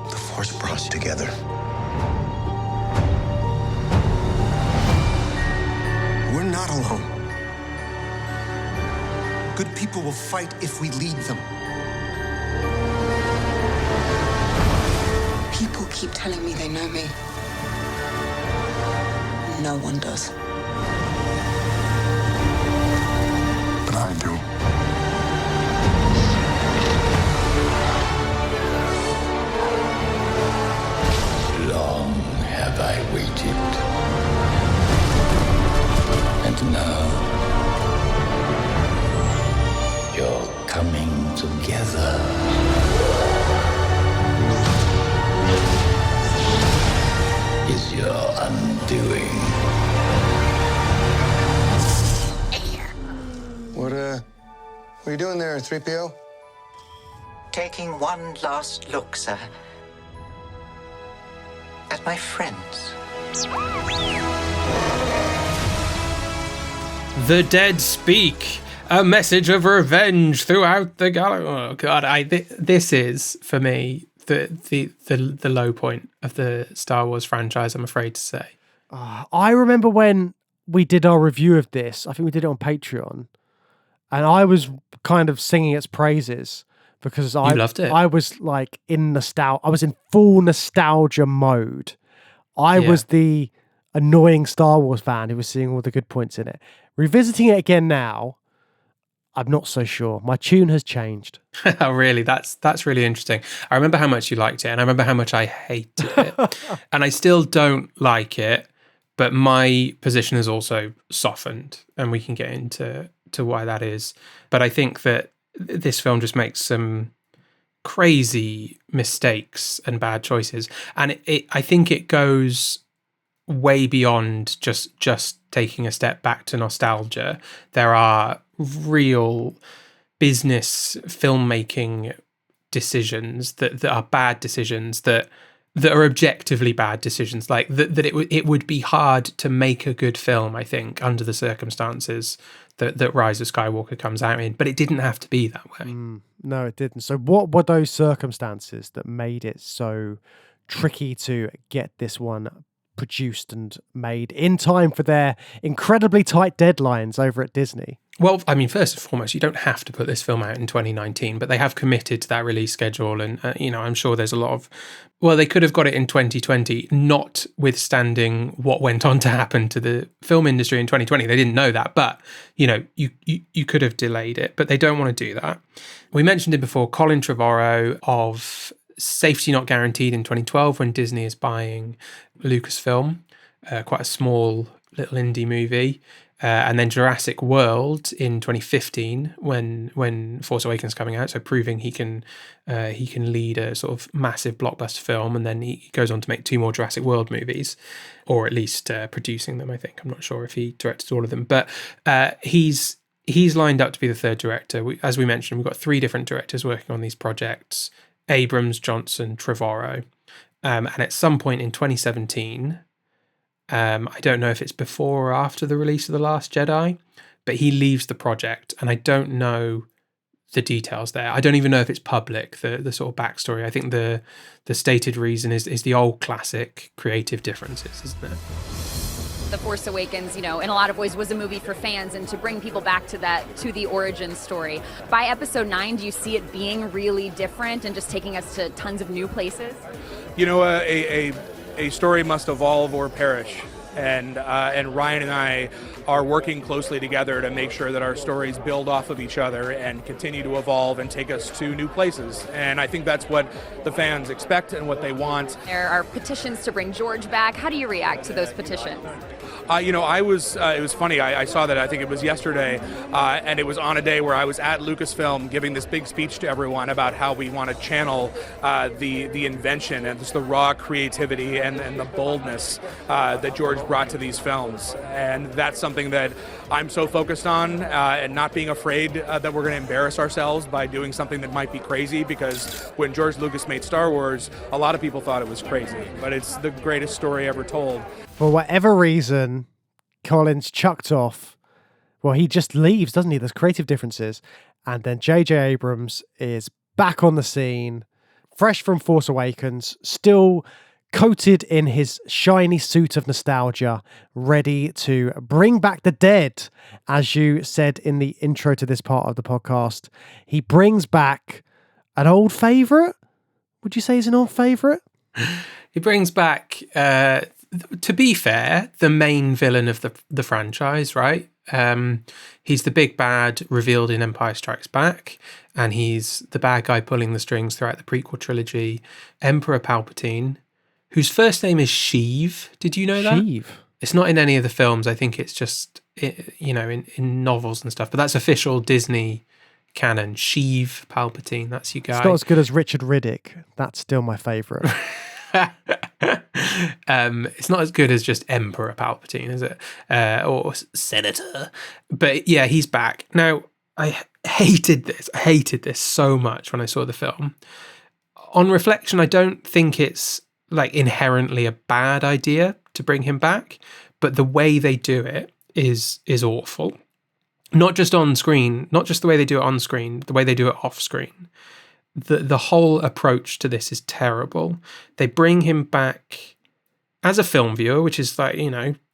The Force Force brought us together. We're not alone. Good people will fight if we lead them. People keep telling me they know me. No one does. But I do. Long have I waited. And now, you're coming together. Is your undoing. What are you doing there, 3PO? Taking one last look, sir. At my friends. The dead speak. A message of revenge throughout the galaxy. Oh God, this is for me the low point of the Star Wars franchise, I'm afraid to say. I remember when we did our review of this, I think we did it on Patreon, and I was kind of singing its praises because I loved it. I was like I was in full nostalgia mode. I was the annoying Star Wars fan who was seeing all the good points in it. Revisiting it again now, I'm not so sure. My tune has changed. Oh, really? That's really interesting. I remember how much you liked it, and I remember how much I hated it. And I still don't like it, but my position has also softened, and we can get into why that is. But I think that this film just makes some crazy mistakes and bad choices. And I think it goes way beyond just taking a step back to nostalgia. There are real business filmmaking decisions that are bad decisions that are objectively bad decisions, like that it would be hard to make a good film, I think, under the circumstances that Rise of Skywalker comes out in, but it didn't have to be that way. No, it didn't. So what were those circumstances that made it so tricky to get this one produced and made in time for their incredibly tight deadlines over at Disney? Well, I mean, first and foremost, you don't have to put this film out in 2019, but they have committed to that release schedule. And, I'm sure there's a lot of, they could have got it in 2020, notwithstanding what went on to happen to the film industry in 2020. They didn't know that, but, you could have delayed it, but they don't want to do that. We mentioned it before, Colin Trevorrow of Safety Not Guaranteed in 2012, when Disney is buying Lucasfilm, quite a small little indie movie. And then Jurassic World in 2015, when Force Awakens is coming out, so proving he can lead a sort of massive blockbuster film, and then he goes on to make 2 more Jurassic World movies, or at least producing them. I think, I'm not sure if he directed all of them, but he's lined up to be the 3rd director. As we mentioned, we've got 3 different directors working on these projects: Abrams, Johnson, Trevorrow, and at some point in 2017. I don't know if it's before or after the release of The Last Jedi, but he leaves the project, and I don't know the details there. I don't even know if it's public, the sort of backstory. I think the stated reason is the old classic creative differences, isn't it? The Force Awakens, in a lot of ways was a movie for fans, and to bring people back to the origin story. By episode 9, do you see it being really different and just taking us to tons of new places? A story must evolve or perish, and Rian and I are working closely together to make sure that our stories build off of each other and continue to evolve and take us to new places. And I think that's what the fans expect and what they want. There are petitions to bring George back. How do you react to those petitions? It was funny. I saw that, I think it was yesterday, and it was on a day where I was at Lucasfilm giving this big speech to everyone about how we want to channel the invention and just the raw creativity and the boldness that George brought to these films. And that's something that I'm so focused on, and not being afraid that we're going to embarrass ourselves by doing something that might be crazy, because when George Lucas made Star Wars, a lot of people thought it was crazy, but it's the greatest story ever told. For whatever reason, Colin's chucked off. Well, he just leaves, doesn't he? There's creative differences. And then J.J. Abrams is back on the scene fresh from Force Awakens, still coated in his shiny suit of nostalgia, ready to bring back the dead. As you said in the intro to this part of the podcast, he brings back an old favourite. Would you say he's an old favourite? He brings back, to be fair, the main villain of the franchise, right? He's the big bad revealed in Empire Strikes Back, and he's the bad guy pulling the strings throughout the prequel trilogy, Emperor Palpatine, whose first name is Sheev. Did you know that? Sheev. It's not in any of the films. I think it's just, in novels and stuff. But that's official Disney canon. Sheev Palpatine. That's your guy. It's not as good as Richard Riddick. That's still my favourite. It's not as good as just Emperor Palpatine, is it? Or Senator. But yeah, he's back. Now, I hated this. I hated this so much when I saw the film. On reflection, I don't think it's like inherently a bad idea to bring him back, but the way they do it is awful. Not just on screen, not just the way they do it on screen, the way they do it off screen. The whole approach to this is terrible. They bring him back as a film viewer, which is like,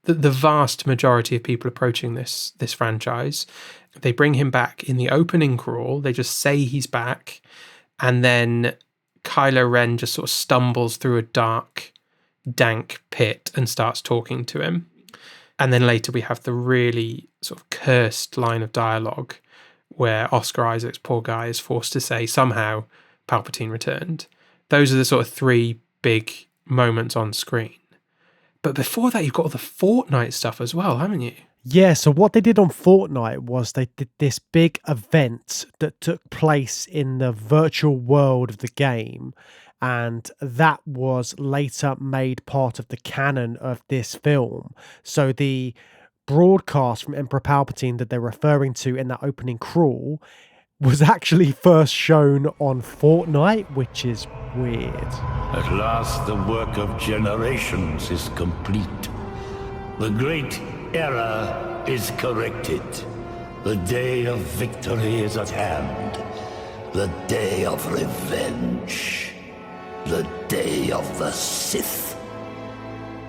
the vast majority of people approaching this franchise. They bring him back in the opening crawl. They just say he's back, and then Kylo Ren just sort of stumbles through a dark, dank pit and starts talking to him. And then later we have the really sort of cursed line of dialogue where Oscar Isaac's poor guy is forced to say somehow Palpatine returned. Those are the sort of three big moments on screen. But before that, you've got all the Fortnite stuff as well, haven't you? Yeah, so what they did on Fortnite was they did this big event that took place in the virtual world of the game, and that was later made part of the canon of this film. So the broadcast from Emperor Palpatine that they're referring to in that opening crawl was actually first shown on Fortnite, which is weird. At last, the work of generations is complete. The great error is corrected. The day of victory is at hand. The day of revenge. The day of the Sith.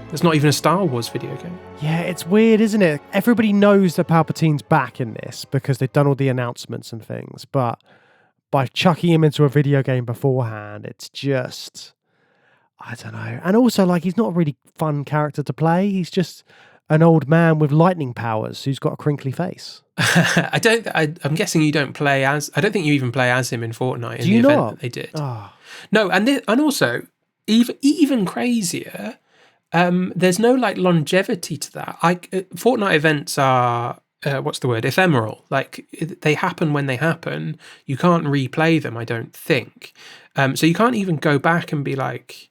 There's not even a Star Wars video game. Yeah, it's weird, isn't it? Everybody knows that Palpatine's back in this because they've done all the announcements and things, but by chucking him into a video game beforehand, it's just, I don't know. And also, like, he's not a really fun character to play. He's just an old man with lightning powers who's got a crinkly face. I'm guessing you don't play as, I don't think you even play as him in Fortnite in Do you the not? event that they did. Oh. No, and also, even crazier, there's no like longevity to that. Fortnite events are ephemeral. Like they happen when they happen. You can't replay them, I don't think. So you can't even go back and be like,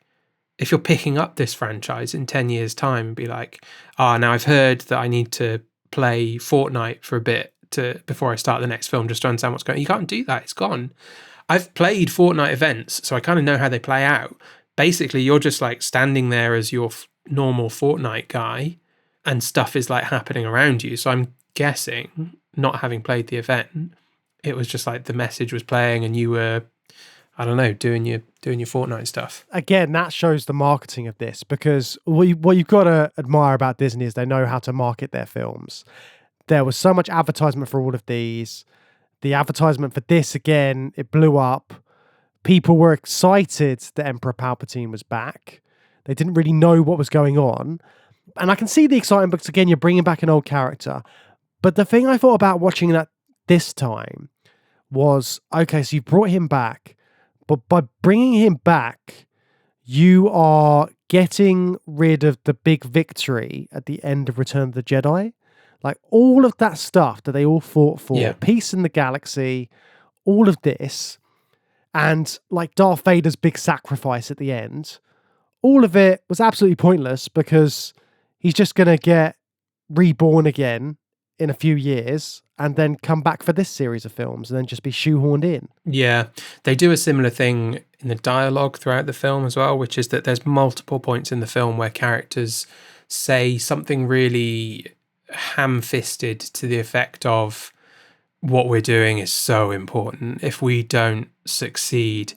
if you're picking up this franchise in 10 years' time, and be like, now I've heard that I need to play Fortnite for a bit before I start the next film just to understand what's going on. You can't do that. It's gone. I've played Fortnite events, so I kind of know how they play out. Basically, you're just like standing there as your normal Fortnite guy, and stuff is like happening around you. So I'm guessing, not having played the event, it was just like the message was playing and you were, I don't know, doing your Fortnite stuff. Again, that shows the marketing of this, because what you've got to admire about Disney is they know how to market their films. There was so much advertisement for all of these. The advertisement for this, again, it blew up. People were excited that Emperor Palpatine was back. They didn't really know what was going on. And I can see the excitement because, again, you're bringing back an old character. But the thing I thought about watching that this time was, okay, so you brought him back, but by bringing him back, you are getting rid of the big victory at the end of Return of the Jedi. Like all of that stuff that they all fought for, peace in the galaxy, all of this, and like Darth Vader's big sacrifice at the end, all of it was absolutely pointless because he's just going to get reborn again in a few years and then come back for this series of films and then just be shoehorned in. Yeah, they do a similar thing in the dialogue throughout the film as well, which is that there's multiple points in the film where characters say something really ham-fisted to the effect of, what we're doing is so important. If we don't succeed,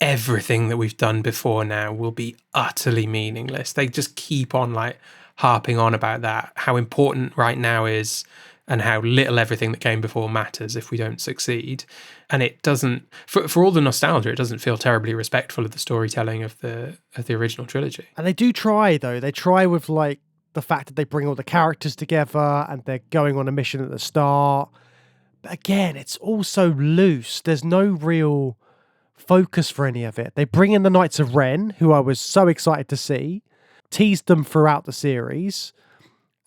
everything that we've done before now will be utterly meaningless. They just keep on like harping on about that, how important right now is, and how little everything that came before matters if we don't succeed. And it doesn't, for all the nostalgia, it doesn't feel terribly respectful of the storytelling of the original trilogy. And they do try, though. They try with like the fact that they bring all the characters together and they're going on a mission at the start. But again, it's all so loose. There's no real focus for any of it. They bring in the Knights of Ren, who I was so excited to see, teased them throughout the series,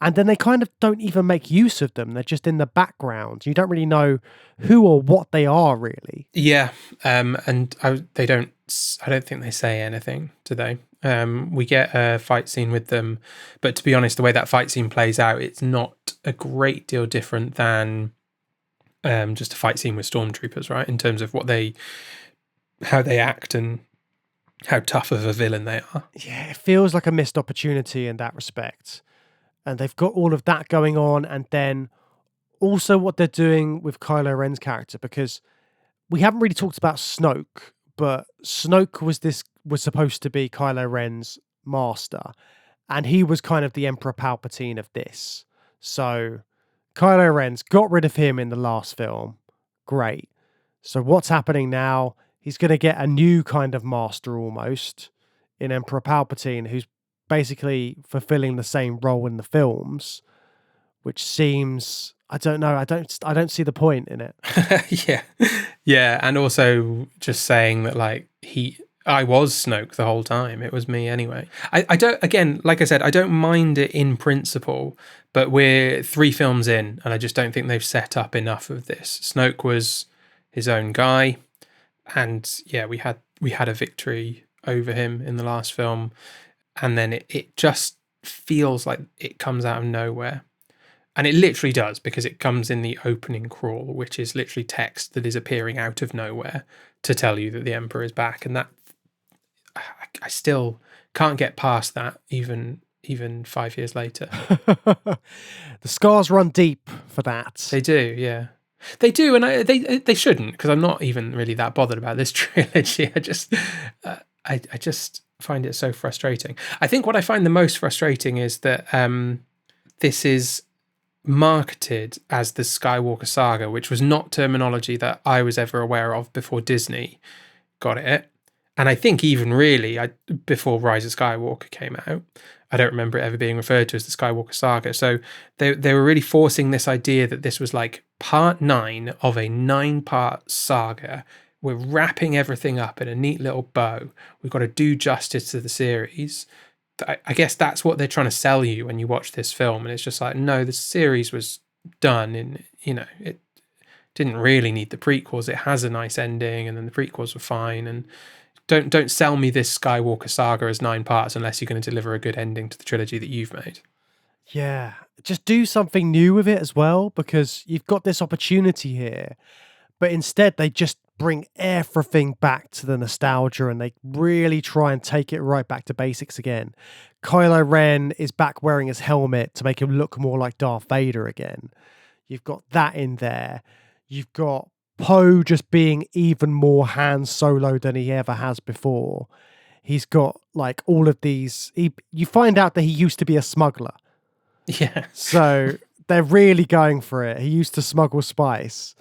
and then they kind of don't even make use of them. They're just in the background. You don't really know who or what they are, really. Yeah, and I don't think they say anything, do they? We get a fight scene with them, but to be honest, the way that fight scene plays out, it's not a great deal different than just a fight scene with stormtroopers, right? In terms of how they act and how tough of a villain they are. Yeah, it feels like a missed opportunity in that respect. And they've got all of that going on, and then also what they're doing with Kylo Ren's character, because we haven't really talked about Snoke, but Snoke was supposed to be Kylo Ren's master, and he was kind of the Emperor Palpatine of this. So Kylo Ren's got rid of him in the last film. Great. So what's happening now? He's going to get a new kind of master almost in Emperor Palpatine, who's basically fulfilling the same role in the films, which seems, I don't know, I don't see the point in it. Yeah, and also just saying that like I was Snoke the whole time. It was me anyway. I don't, again, like I said, I don't mind it in principle, but we're 3 films in, and I just don't think they've set up enough of this. Snoke was his own guy, and yeah, we had a victory over him in the last film. And then it just feels like it comes out of nowhere. And it literally does, because it comes in the opening crawl, which is literally text that is appearing out of nowhere to tell you that the Emperor is back. And that, I still can't get past that, even 5 years later. The scars run deep for that. They do, yeah. They do, and they shouldn't, because I'm not even really that bothered about this trilogy. I just find it so frustrating. I think what I find the most frustrating is that this is marketed as the Skywalker Saga, which was not terminology that I was ever aware of before Disney got it. And I think even really before Rise of Skywalker came out, I don't remember it ever being referred to as the Skywalker Saga. So they were really forcing this idea that this was like part 9 of a 9-part saga. We're wrapping everything up in a neat little bow. We've got to do justice to the series. I guess that's what they're trying to sell you when you watch this film. And it's just like, no, the series was done in, it didn't really need the prequels. It has a nice ending, and then the prequels were fine. And don't sell me this Skywalker Saga as 9 parts unless you're going to deliver a good ending to the trilogy that you've made. Yeah, just do something new with it as well, because you've got this opportunity here. But instead, they just bring everything back to the nostalgia, and they really try and take it right back to basics again. Kylo Ren is back wearing his helmet to make him look more like Darth Vader again. You've got that in there. You've got Poe just being even more Han Solo than he ever has before. He's got like all of these. You find out that he used to be a smuggler. Yeah. So they're really going for it. He used to smuggle spice.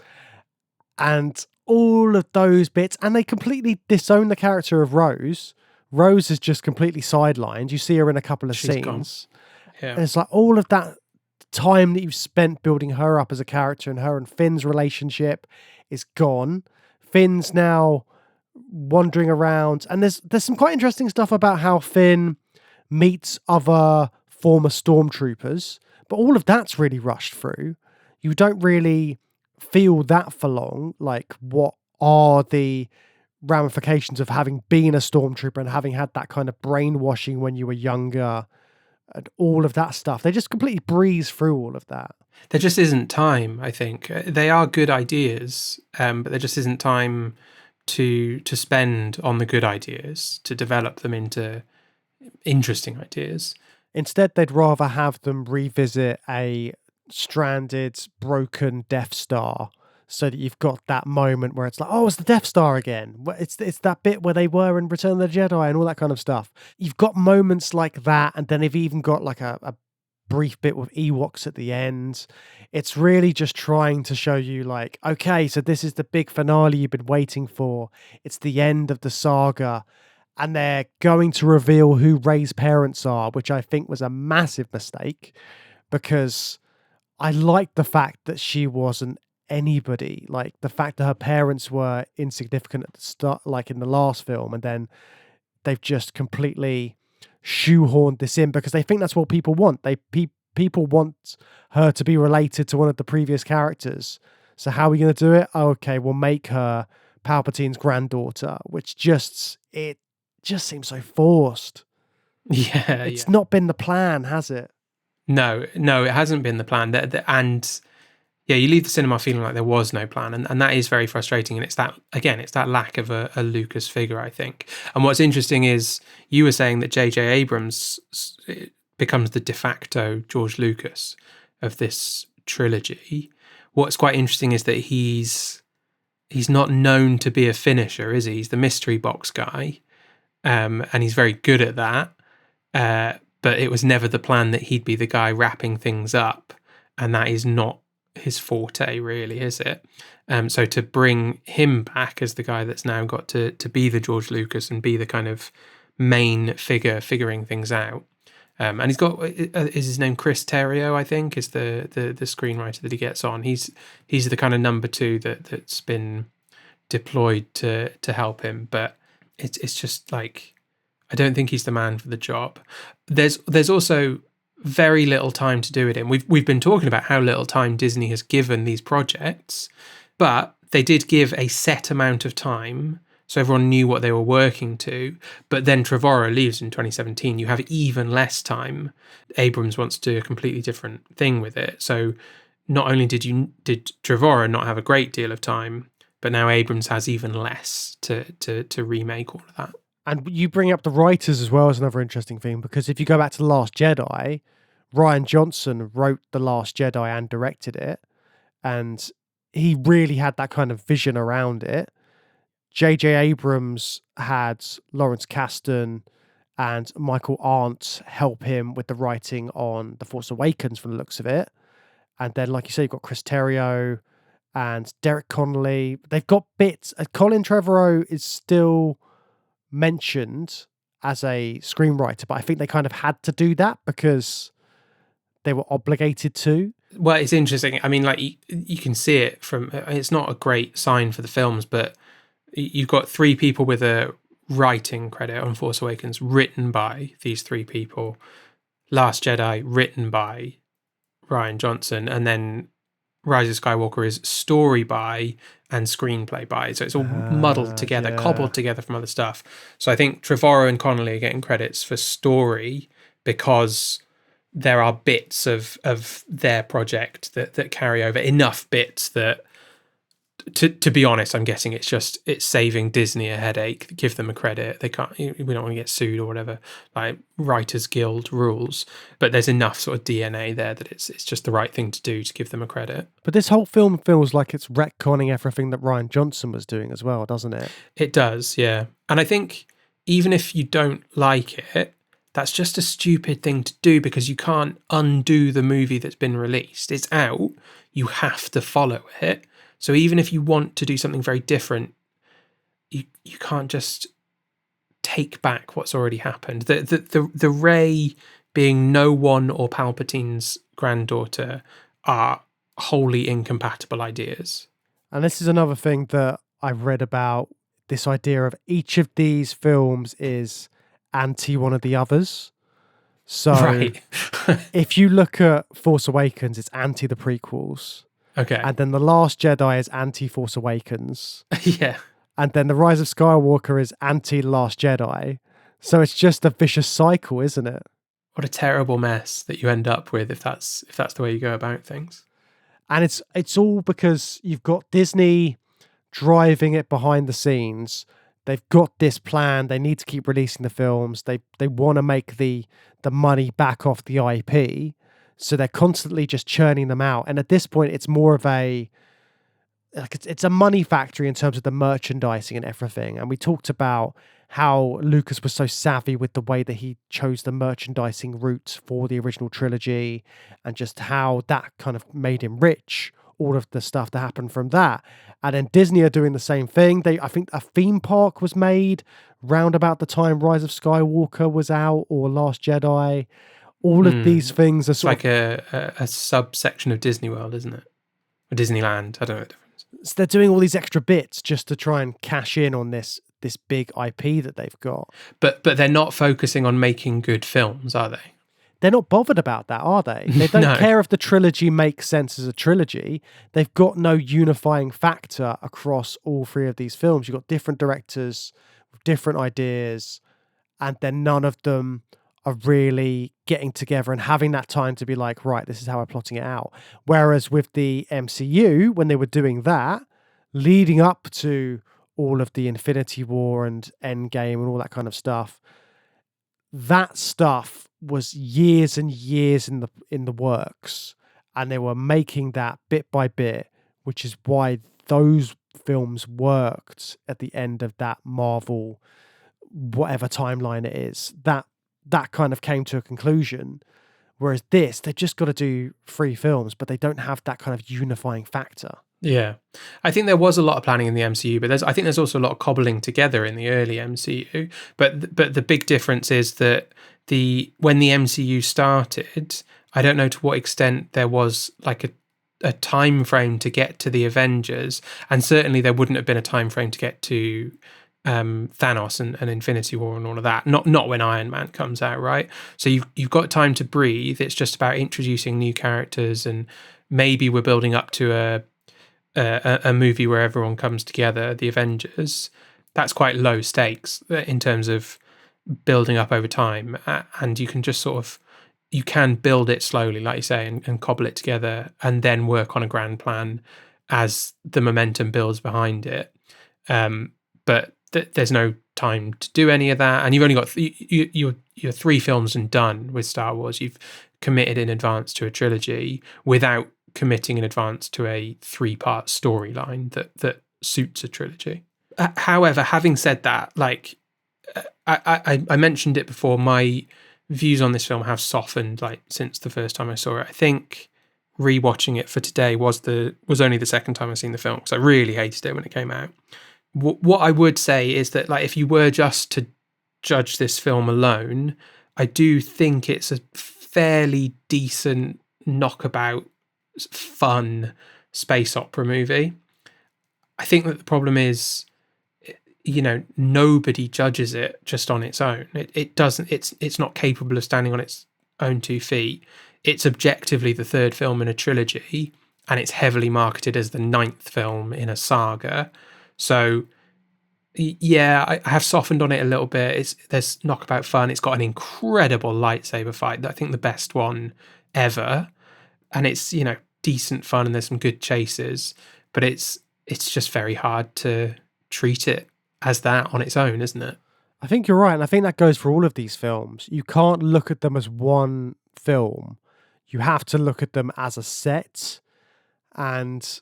And all of those bits, and they completely disown the character of Rose. Rose is just completely sidelined. You see her in a couple of scenes. Yeah. And it's like all of that time that you've spent building her up as a character, and her and Finn's relationship is gone. Finn's now wandering around, and there's some quite interesting stuff about how Finn meets other former stormtroopers, but all of that's really rushed through. You don't really feel that for long, like what are the ramifications of having been a stormtrooper and having had that kind of brainwashing when you were younger and all of that stuff. They just completely breeze through all of that. There just isn't time, I think. They are good ideas, but there just isn't time to spend on the good ideas, to develop them into interesting ideas. Instead, they'd rather have them revisit a stranded, broken Death Star so that you've got that moment where it's like, oh, it's the Death Star again. It's that bit where they were in Return of the Jedi and all that kind of stuff. You've got moments like that, and then they've even got like a brief bit with Ewoks at the end. It's really just trying to show you like, okay, so this is the big finale you've been waiting for. It's the end of the saga, and they're going to reveal who Rey's parents are, which I think was a massive mistake, because I liked the fact that she wasn't anybody. Like the fact that her parents were insignificant at the start, like in the last film, and then they've just completely shoehorned this in because they think that's what people want. People want her to be related to one of the previous characters. So how are we going to do it? Oh, okay, we'll make her Palpatine's granddaughter, which just seems so forced. Yeah, it's not been the plan, has it? No, it hasn't been the plan. And yeah, you leave the cinema feeling like there was no plan, and that is very frustrating. And it's that lack of a Lucas figure, I think. And what's interesting is you were saying that J.J. Abrams becomes the de facto George Lucas of this trilogy. What's quite interesting is that he's not known to be a finisher, is he? He's the mystery box guy, and he's very good at that. But it was never the plan that he'd be the guy wrapping things up, and that is not his forte, really, is it? So to bring him back as the guy that's now got to be the George Lucas and be the kind of main figure figuring things out. And he's got, is his name Chris Terrio, I think, is the screenwriter that he gets on. He's the kind of number two that's been deployed to help him, but it's just like, I don't think he's the man for the job. There's also very little time to do it in. We've been talking about how little time Disney has given these projects, but they did give a set amount of time, so everyone knew what they were working to. But then Trevorrow leaves in 2017. You have even less time. Abrams wants to do a completely different thing with it. So not only did Trevorrow not have a great deal of time, but now Abrams has even less to remake all of that. And you bring up the writers as well as another interesting thing, because if you go back to The Last Jedi, Rian Johnson wrote The Last Jedi and directed it, and he really had that kind of vision around it. J.J. Abrams had Lawrence Kasdan and Michael Arndt help him with the writing on The Force Awakens from the looks of it. And then, like you say, you've got Chris Terrio and Derek Connolly. They've got bits. Colin Trevorrow is still mentioned as a screenwriter, but I think they kind of had to do that because they were obligated to. Well, it's interesting. I mean, like you can see it from, it's not a great sign for the films, but you've got three people with a writing credit on Force Awakens written by these three people. Last Jedi written by Rian Johnson, and then Rise of Skywalker is story by and screenplay by. So it's all muddled together, cobbled together from other stuff. So I think Trevorrow and Connolly are getting credits for story because there are bits of their project that carry over, enough bits that, to be honest, I'm guessing it's saving Disney a headache. Give them a credit. They can't. We don't want to get sued or whatever, like Writers Guild rules. But there's enough sort of DNA there that it's just the right thing to do to give them a credit. But this whole film feels like it's retconning everything that Rian Johnson was doing as well, doesn't it? It does, yeah. And I think even if you don't like it, that's just a stupid thing to do because you can't undo the movie that's been released. It's out. You have to follow it. So even if you want to do something very different, you can't just take back what's already happened. The Rey being no one or Palpatine's granddaughter are wholly incompatible ideas. And this is another thing that I've read about, this idea of each of these films is anti one of the others. So right. if you look at Force Awakens, it's anti the prequels. Okay. And then The Last Jedi is anti-Force Awakens. Yeah. And then The Rise of Skywalker is anti-Last Jedi. So it's just a vicious cycle, isn't it? What a terrible mess that you end up with if that's the way you go about things. And it's all because you've got Disney driving it behind the scenes. They've got this plan. They need to keep releasing the films. They want to make the money back off the IP. So they're constantly just churning them out. And at this point, it's more of a like it's a money factory in terms of the merchandising and everything. And we talked about how Lucas was so savvy with the way that he chose the merchandising route for the original trilogy, and just how that kind of made him rich, all of the stuff that happened from that. And then Disney are doing the same thing. I think a theme park was made round about the time Rise of Skywalker was out, or Last Jedi. All of these things are sort of like a subsection of Disney World, isn't it? Or Disneyland, I don't know the difference. So they're doing all these extra bits just to try and cash in on this big IP that they've got. But they're not focusing on making good films, are they? They're not bothered about that, are they? They don't care if the trilogy makes sense as a trilogy. They've got no unifying factor across all three of these films. You've got different directors with different ideas, and then none of them are really getting together and having that time to be like, right, this is how we're plotting it out. Whereas with the MCU, when they were doing that, leading up to all of the Infinity War and Endgame and all that kind of stuff, that stuff was years and years in the works, and they were making that bit by bit, which is why those films worked at the end of that Marvel whatever timeline it is. That kind of came to a conclusion. Whereas this, they've just got to do 3 films, but they don't have that kind of unifying factor. Yeah, I think there was a lot of planning in the MCU, but I think there's also a lot of cobbling together in the early MCU. But the big difference is that when the MCU started, I don't know to what extent there was like a time frame to get to the Avengers, and certainly there wouldn't have been a time frame to get to Thanos and Infinity War and all of that. Not when Iron Man comes out, right? So you've got time to breathe. It's just about introducing new characters, and maybe we're building up to a movie where everyone comes together, the Avengers. That's quite low stakes in terms of building up over time, and you can just you can build it slowly, like you say, and cobble it together, and then work on a grand plan as the momentum builds behind it. But there's no time to do any of that, and you've only got you're 3 films and done with Star Wars. You've committed in advance to a trilogy without committing in advance to a 3-part storyline that suits a trilogy. However, having said that, like I mentioned it before, my views on this film have softened like since the first time I saw it. I think rewatching it for today was only the second time I've seen the film, because I really hated it when it came out. What I would say is that, like, if you were just to judge this film alone, I do think it's a fairly decent knockabout, fun space opera movie. I think that the problem is, nobody judges it just on its own. It doesn't. It's not capable of standing on its own 2 feet. It's objectively the 3rd film in a trilogy, and it's heavily marketed as the 9th film in a saga. So, yeah, I have softened on it a little bit. There's knockabout fun. It's got an incredible lightsaber fight. I think the best one ever, and it's decent fun, and there's some good chases. But it's just very hard to treat it as that on its own, isn't it? I think you're right, and I think that goes for all of these films. You can't look at them as one film. You have to look at them as a set, and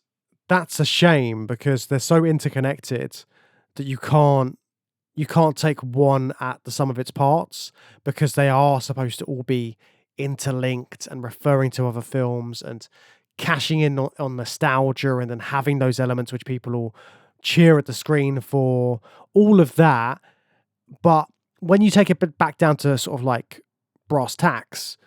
that's a shame, because they're so interconnected that you can't take one at the sum of its parts, because they are supposed to all be interlinked and referring to other films and cashing in on nostalgia, and then having those elements which people will cheer at the screen for, all of that. But when you take it back down to sort of like brass tacks,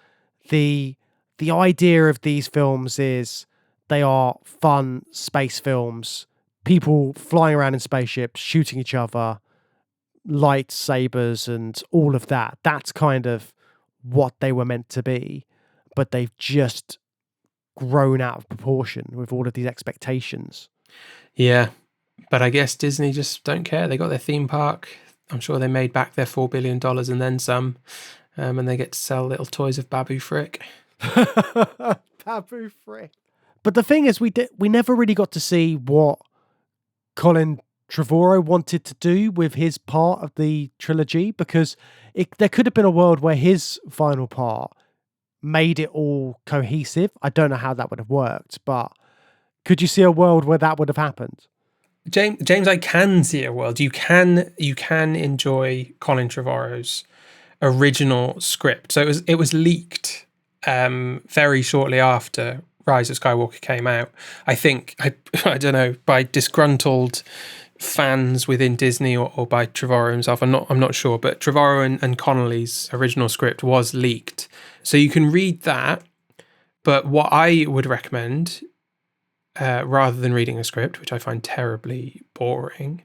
the idea of these films is they are fun space films, people flying around in spaceships, shooting each other, lightsabers and all of that. That's kind of what they were meant to be, but they've just grown out of proportion with all of these expectations. Yeah, but I guess Disney just don't care. They got their theme park. I'm sure they made back their $4 billion and then some, and they get to sell little toys of Babu Frick. Babu Frick. But the thing is, we never really got to see what Colin Trevorrow wanted to do with his part of the trilogy, because there could have been a world where his final part made it all cohesive. I don't know how that would have worked, but Could you see a world where that would have happened? James, I can see a world. You can enjoy Colin Trevorrow's original script. So it was leaked very shortly after Rise of Skywalker came out. I think I don't know, by disgruntled fans within Disney or by Trevorrow himself. I'm not sure, but Trevorrow and Connolly's original script was leaked, so you can read that. But what I would recommend, rather than reading a script, which I find terribly boring,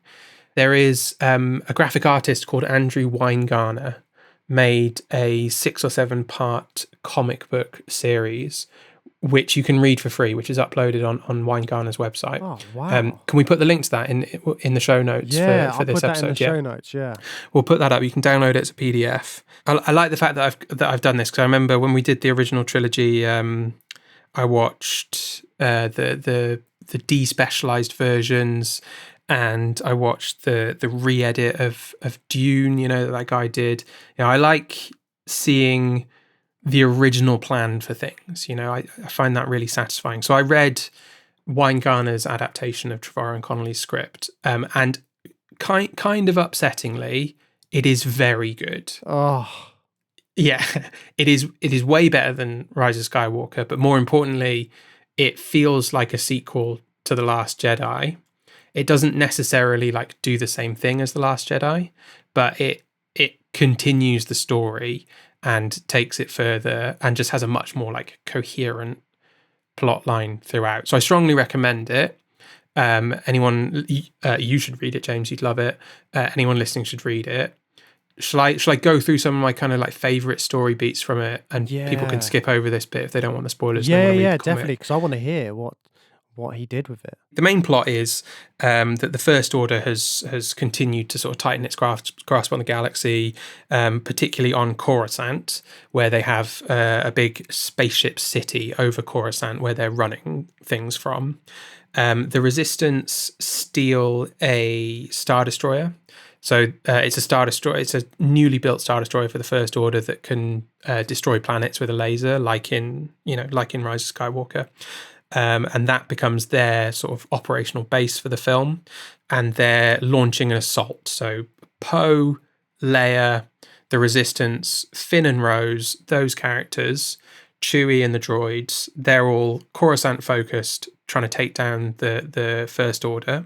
there is a graphic artist called Andrew Weingarner made a 6 or 7 part comic book series, which you can read for free, which is uploaded on Weingarner's website. Oh, wow. Can we put the link to that in the show notes for this episode? I'll put that in the show notes, yeah. We'll put that up. You can download it as a PDF. I like the fact that I've done this, because I remember when we did the original trilogy, I watched the despecialized versions, and I watched the re-edit of Dune, that guy did. I like seeing the original plan for things. I find that really satisfying. So I read Weingarner's adaptation of Trevorrow and Connolly's script, and kind of upsettingly, it is very good. Oh, yeah, it is way better than Rise of Skywalker, but more importantly, it feels like a sequel to The Last Jedi. It doesn't necessarily do the same thing as The Last Jedi, but it continues the story and takes it further, and just has a much more coherent plot line throughout. So I strongly recommend it. Anyone, you should read it, James. You'd love it. Anyone listening should read it. Shall I go through some of my kind of favorite story beats from it, and people can skip over this bit if they don't want the spoilers? Yeah, definitely, because I want to hear what he did with it. The main plot is that the First Order has continued to sort of tighten its grasp on the galaxy, particularly on Coruscant, where they have a big spaceship city over Coruscant where they're running things from. The Resistance steal a Star Destroyer. So it's a Star Destroyer. It's a newly built Star Destroyer for the First Order that can destroy planets with a laser, like in Rise of Skywalker. And that becomes their sort of operational base for the film, and they're launching an assault. So Poe, Leia, the Resistance, Finn and Rose, those characters, Chewie and the droids, they're all Coruscant focused, trying to take down the First Order.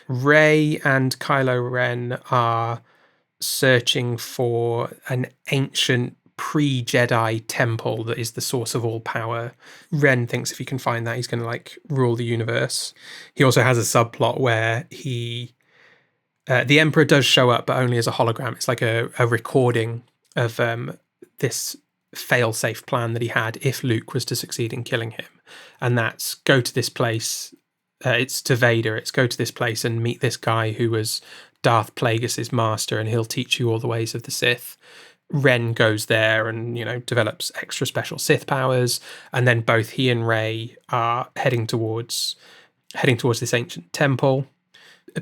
Rey and Kylo Ren are searching for an ancient pre-Jedi temple that is the source of all power. Ren thinks if he can find that, he's going to rule the universe. He also has a subplot where the Emperor does show up, but only as a hologram. It's like a recording of this fail-safe plan that he had if Luke was to succeed in killing him. And that's go to this place. It's to Vader. It's go to this place and meet this guy who was Darth Plagueis' master, and he'll teach you all the ways of the Sith. Ren goes there and, develops extra special Sith powers, and then both he and Rey are heading towards this ancient temple.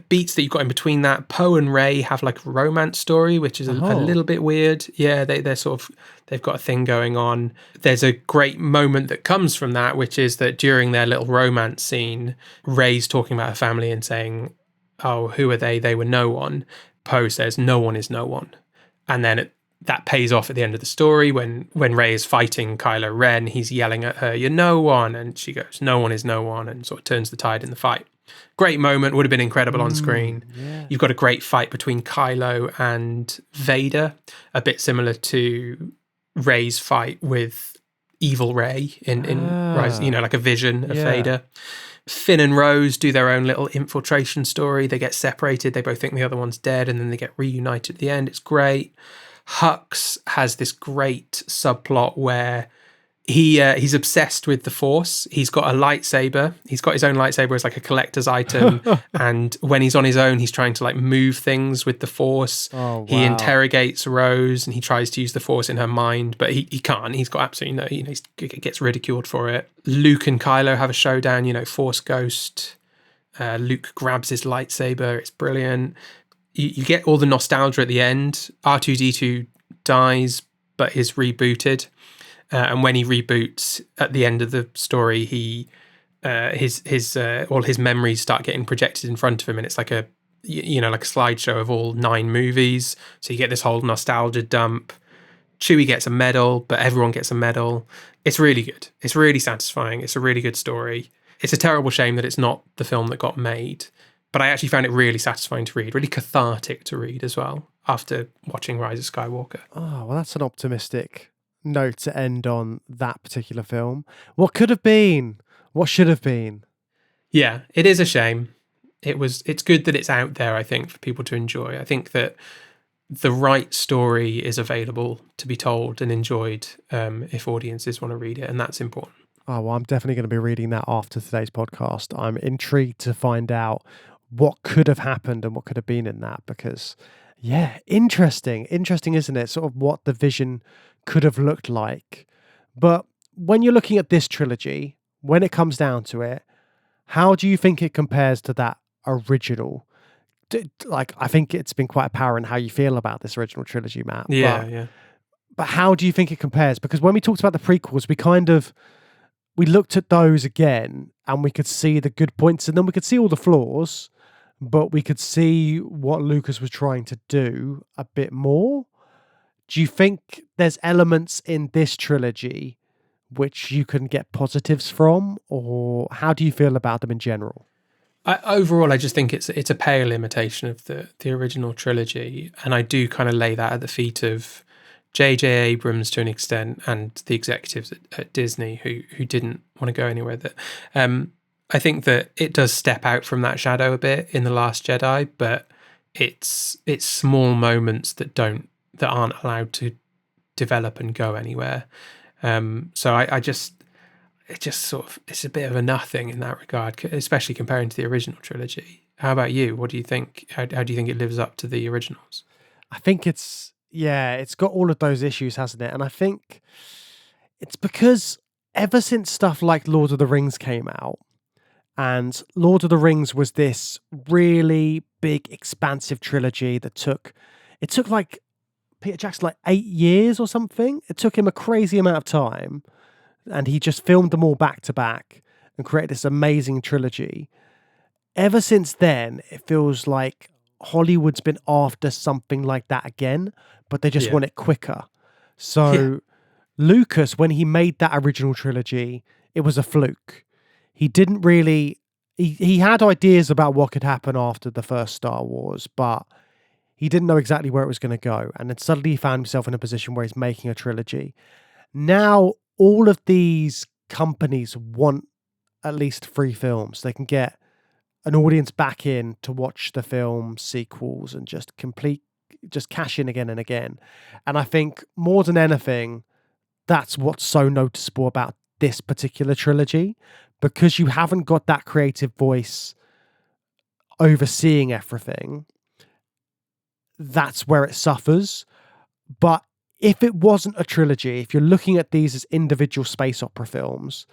Beats that you've got in between that, Poe and Rey have a romance story, which is a little bit weird. Yeah, they've got a thing going on. There's a great moment that comes from that, which is that during their little romance scene, Rey's talking about her family and saying, "Oh, who are they? They were no one." Poe says, "No one is no one," and then that pays off at the end of the story when Rey is fighting Kylo Ren. He's yelling at her, "You're no one," and she goes, "No one is no one," and sort of turns the tide in the fight. Great moment, would have been incredible on screen. Yeah. You've got a great fight between Kylo and Vader, a bit similar to Rey's fight with evil Rey in Rise, like a vision of Vader. Finn and Rose do their own little infiltration story. They get separated. They both think the other one's dead, and then they get reunited at the end. It's great. Hux has this great subplot where he's obsessed with the Force. He's got a lightsaber. He's got his own lightsaber as a collector's item. And when he's on his own, he's trying to move things with the Force. Oh, wow. He interrogates Rose and he tries to use the Force in her mind, but he can't. He's got absolutely no, he gets ridiculed for it. Luke and Kylo have a showdown, Force Ghost. Luke grabs his lightsaber. It's brilliant. You get all the nostalgia at the end. R2-D2 dies, but is rebooted. And when he reboots at the end of the story, he all his memories start getting projected in front of him, and it's like a like a slideshow of all 9 movies. So you get this whole nostalgia dump. Chewie gets a medal, but everyone gets a medal. It's really good. It's really satisfying. It's a really good story. It's a terrible shame that it's not the film that got made, but I actually found it really satisfying to read, really cathartic to read as well after watching Rise of Skywalker. Oh, well, that's an optimistic note to end on that particular film. What could have been? What should have been? Yeah, it is a shame. It's good that it's out there, I think, for people to enjoy. I think that the right story is available to be told and enjoyed if audiences want to read it, and that's important. Oh, well, I'm definitely going to be reading that after today's podcast. I'm intrigued to find out what could have happened and what could have been in that, because, yeah, interesting, isn't it? Sort of what the vision could have looked like. But when you're looking at this trilogy, when it comes down to it, how do you think it compares to that original? Like, I think it's been quite apparent how you feel about this original trilogy, Matt. Yeah. But how do you think it compares? Because when we talked about the prequels, we looked at those again and we could see the good points and then we could see all the flaws, but we could see what Lucas was trying to do a bit more. Do you think there's elements in this trilogy which you can get positives from, or how do you feel about them in general? Overall, I just think it's a pale imitation of the original trilogy, and I do kind of lay that at the feet of J.J. Abrams to an extent, and the executives at Disney who didn't want to go anywhere with it. I think that it does step out from that shadow a bit in The Last Jedi, but it's small moments that aren't allowed to develop and go anywhere. So it's a bit of a nothing in that regard, especially comparing to the original trilogy. How about you? What do you think? How do you think it lives up to the originals? I think it's got all of those issues, hasn't it? And I think it's because ever since stuff like Lord of the Rings came out, and Lord of the Rings was this really big, expansive trilogy that took like Peter Jackson 8 years or something. It took him a crazy amount of time, and he just filmed them all back to back and created this amazing trilogy. Ever since then, it feels like Hollywood's been after something like that again, but they just want it quicker. So Lucas, when he made that original trilogy, it was a fluke. He didn't really... He had ideas about what could happen after the first Star Wars, but he didn't know exactly where it was going to go. And then suddenly he found himself in a position where he's making a trilogy. Now, all of these companies want at least 3 films. They can get an audience back in to watch the film sequels and just cash in again and again. And I think more than anything, that's what's so noticeable about this particular trilogy, because you haven't got that creative voice overseeing everything. That's where it suffers. But if it wasn't a trilogy, if you're looking at these as individual space opera films,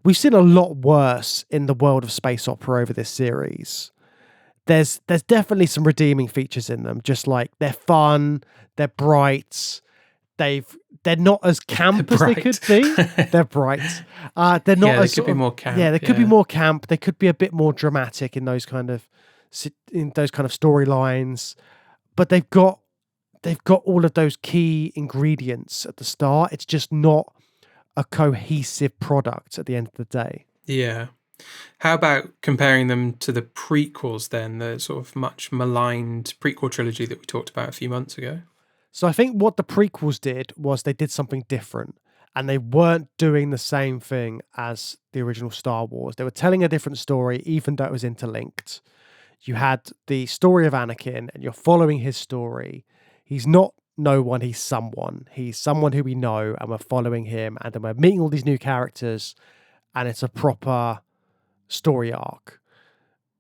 we've seen a lot worse in the world of space opera over this series. There's definitely some redeeming features in them, just like they're fun, they're bright, they're not as camp as they could be. They're bright. They're not as they could be more camp. Yeah, they could be more camp. They could be a bit more dramatic in those kind of storylines. But they've got all of those key ingredients at the start. It's just not a cohesive product at the end of the day. Yeah. How about comparing them to the prequels then, the sort of much maligned prequel trilogy that we talked about a few months ago? So I think what the prequels did was they did something different, and they weren't doing the same thing as the original Star Wars. They were telling a different story, even though it was interlinked. You had the story of Anakin, and you're following his story. He's not no one, he's someone. He's someone who we know, and we're following him, and then we're meeting all these new characters, and it's a proper story arc.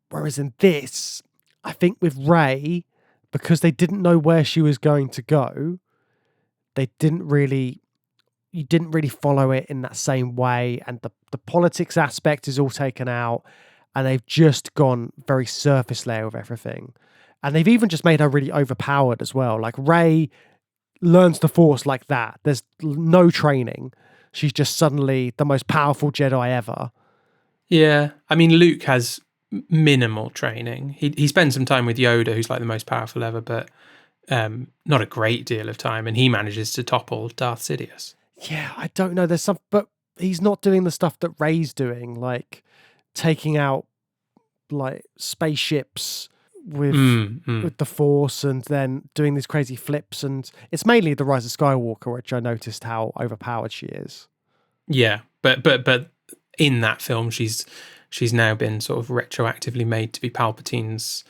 Whereas in this, I think with Rey, because they didn't know where she was going to go, you didn't really follow it in that same way, and the politics aspect is all taken out, and they've just gone very surface layer with everything. And they've even just made her really overpowered as well. Like, Rey learns the Force like that. There's no training. She's just suddenly the most powerful Jedi ever. Yeah, I mean, Luke has minimal training. He spends some time with Yoda, who's like the most powerful ever, but not a great deal of time, and he manages to topple Darth Sidious. Yeah, I don't know. There's some, but he's not doing the stuff that Rey's doing, like taking out like spaceships with the Force, and then doing these crazy flips. And it's mainly the Rise of Skywalker, which I noticed how overpowered she is. Yeah, but in that film, she's now been sort of retroactively made to be Palpatine's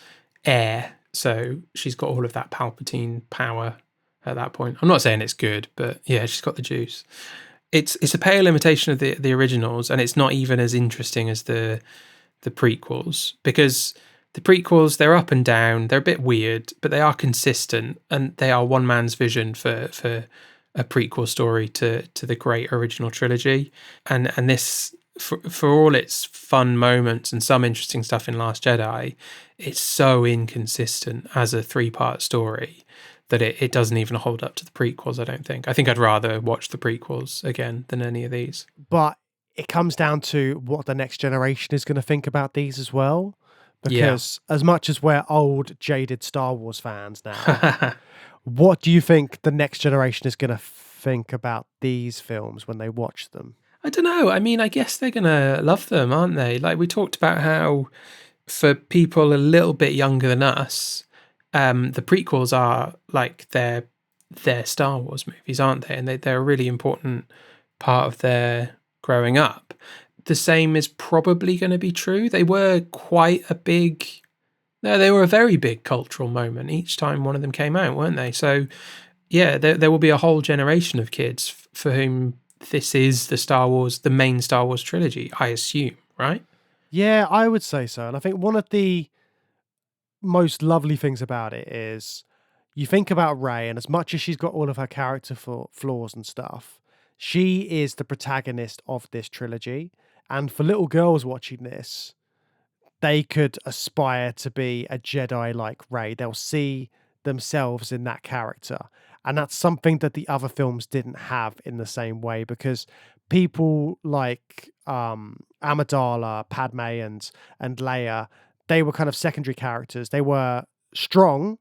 heir, so she's got all of that Palpatine power at that point. I'm not saying it's good, but yeah, she's got the juice. It's a pale imitation of the originals, and it's not even as interesting as the prequels, because the prequels, they're up and down, they're a bit weird, but they are consistent, and they are one man's vision for a prequel story to the great original trilogy. And this, for all its fun moments and some interesting stuff in Last Jedi, it's so inconsistent as a 3-part story that it doesn't even hold up to the prequels, I don't think. I think I'd rather watch the prequels again than any of these. But it comes down to what the next generation is going to think about these as well. Because as much as we're old, jaded Star Wars fans now, what do you think the next generation is going to think about these films when they watch them? I don't know. I mean, I guess they're going to love them, aren't they? Like, we talked about how for people a little bit younger than us, the prequels are like their Star Wars movies, aren't they? And they're a really important part of their growing up. The same is probably going to be true. They were they were a very big cultural moment each time one of them came out, weren't they? So yeah, there will be a whole generation of kids for whom this is the main Star Wars trilogy, I assume, right? Yeah, I would say so. And I think one of the most lovely things about it is you think about Rey, and as much as she's got all of her character flaws and stuff, she is the protagonist of this trilogy. And for little girls watching this, they could aspire to be a Jedi like Rey. They'll see themselves in that character. And that's something that the other films didn't have in the same way, because people like Amidala, Padme, and Leia, they were kind of secondary characters. They were strong,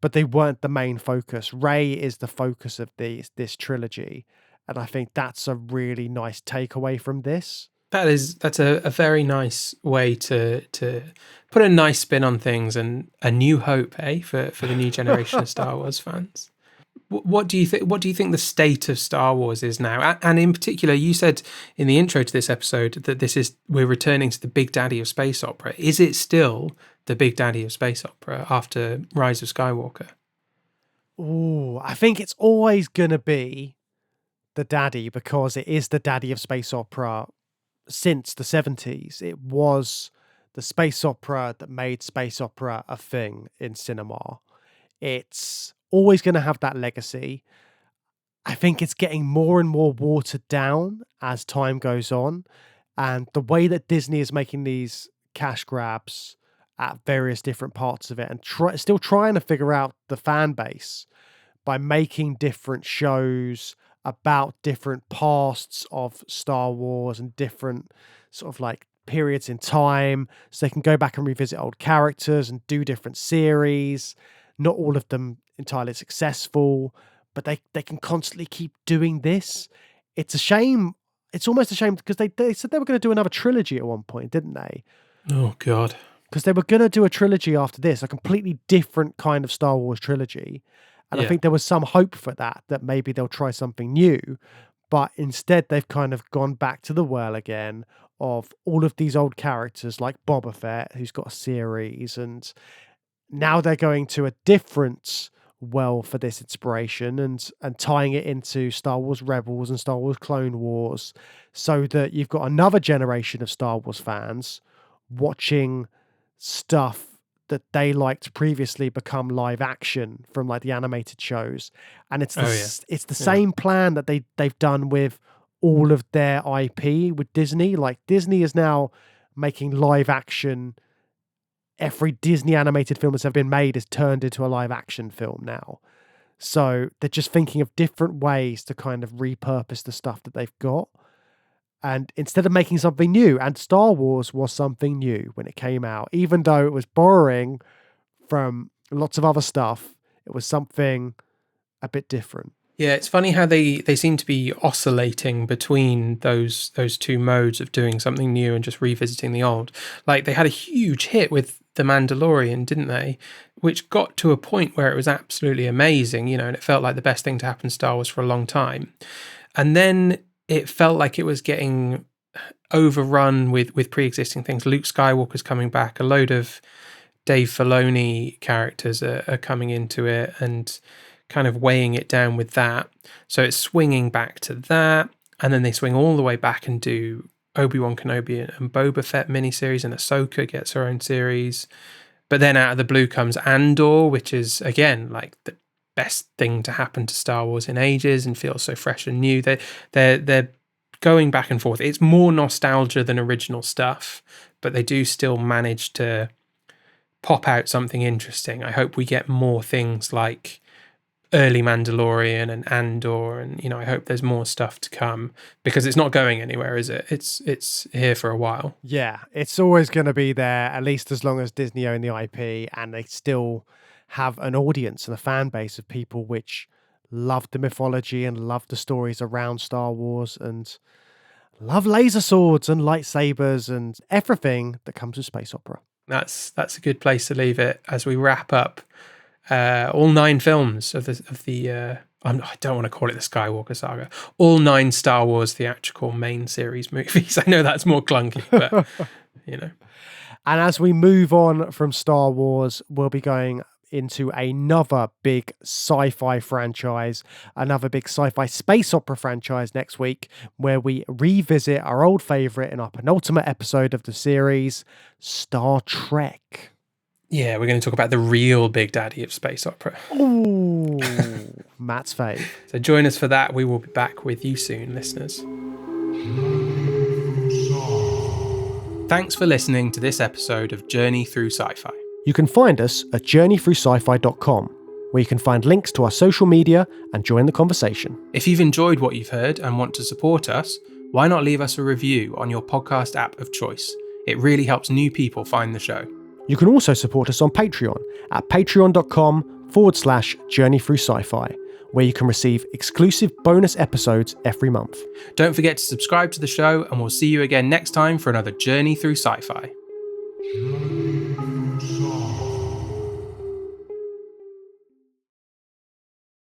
but they weren't the main focus. Rey is the focus of this trilogy. And I think that's a really nice takeaway from this. That's a very nice way to put a nice spin on things, and a new hope, for the new generation of Star Wars fans. What do you think? What do you think the state of Star Wars is now? And in particular, you said in the intro to this episode that we're returning to the big daddy of space opera. Is it still the big daddy of space opera after Rise of Skywalker? Oh, I think it's always gonna be the daddy, because it is the daddy of space opera. Since the 70s, it was the space opera that made space opera a thing in cinema. It's always going to have that legacy. I think it's getting more and more watered down as time goes on. And the way that Disney is making these cash grabs at various different parts of it, and still trying to figure out the fan base by making different shows about different pasts of Star Wars and different sort of like periods in time, so they can go back and revisit old characters and do different series. Not all of them entirely successful, but they can constantly keep doing this. It's a shame. It's almost a shame, because they said they were going to do another trilogy at one point, didn't they? Oh, God. Because they were going to do a trilogy after this, a completely different kind of Star Wars trilogy. And I think there was some hope for that maybe they'll try something new. But instead, they've kind of gone back to the well again of all of these old characters like Boba Fett, who's got a series. And now they're going to a different well for this inspiration and tying it into Star Wars Rebels and Star Wars Clone Wars, so that you've got another generation of Star Wars fans watching stuff that they liked previously become live action from like the animated shows. And it's the same plan that they've done with all of their IP with Disney. Like, Disney is now making live action. Every Disney animated film that's ever been made is turned into a live action film now. So they're just thinking of different ways to kind of repurpose the stuff that they've got. And instead of making something new, and Star Wars was something new when it came out, even though it was borrowing from lots of other stuff, it was something a bit different. Yeah, it's funny how they seem to be oscillating between those two modes of doing something new and just revisiting the old. Like, they had a huge hit with The Mandalorian, didn't they? Which got to a point where it was absolutely amazing, you know, and it felt like the best thing to happen to Star Wars for a long time. And then it felt like it was getting overrun with pre-existing things. Luke Skywalker's coming back. A load of Dave Filoni characters are coming into it and kind of weighing it down with that. So it's swinging back to that. And then they swing all the way back and do Obi-Wan Kenobi and Boba Fett miniseries, and Ahsoka gets her own series. But then out of the blue comes Andor, which is, again, like the best thing to happen to Star Wars in ages and feels so fresh and new. They're going back and forth. It's more nostalgia than original stuff, but they do still manage to pop out something interesting. I hope we get more things like early Mandalorian and Andor, and, you know, I hope there's more stuff to come, because it's not going anywhere, is it? It's here for a while. Yeah, it's always going to be there, at least as long as Disney own the IP, and they still have an audience and a fan base of people which love the mythology and love the stories around Star Wars and love laser swords and lightsabers and everything that comes with space opera. That's a good place to leave it as we wrap up all 9 films of the I don't want to call it the Skywalker Saga. All 9 Star Wars theatrical main series movies. I know that's more clunky, but you know. And as we move on from Star Wars, we'll be going into another big sci-fi franchise, another big sci-fi space opera franchise next week, where we revisit our old favourite in our penultimate episode of the series, Star Trek. Yeah, we're going to talk about the real big daddy of space opera. Ooh, Matt's fave. So join us for that. We will be back with you soon, listeners. Thanks for listening to this episode of Journey Through Sci-Fi. You can find us at journeythroughsci-fi.com, where you can find links to our social media and join the conversation. If you've enjoyed what you've heard and want to support us, why not leave us a review on your podcast app of choice? It really helps new people find the show. You can also support us on Patreon at patreon.com/journeythroughsci-fi, where you can receive exclusive bonus episodes every month. Don't forget to subscribe to the show, and we'll see you again next time for another Journey Through Sci-Fi.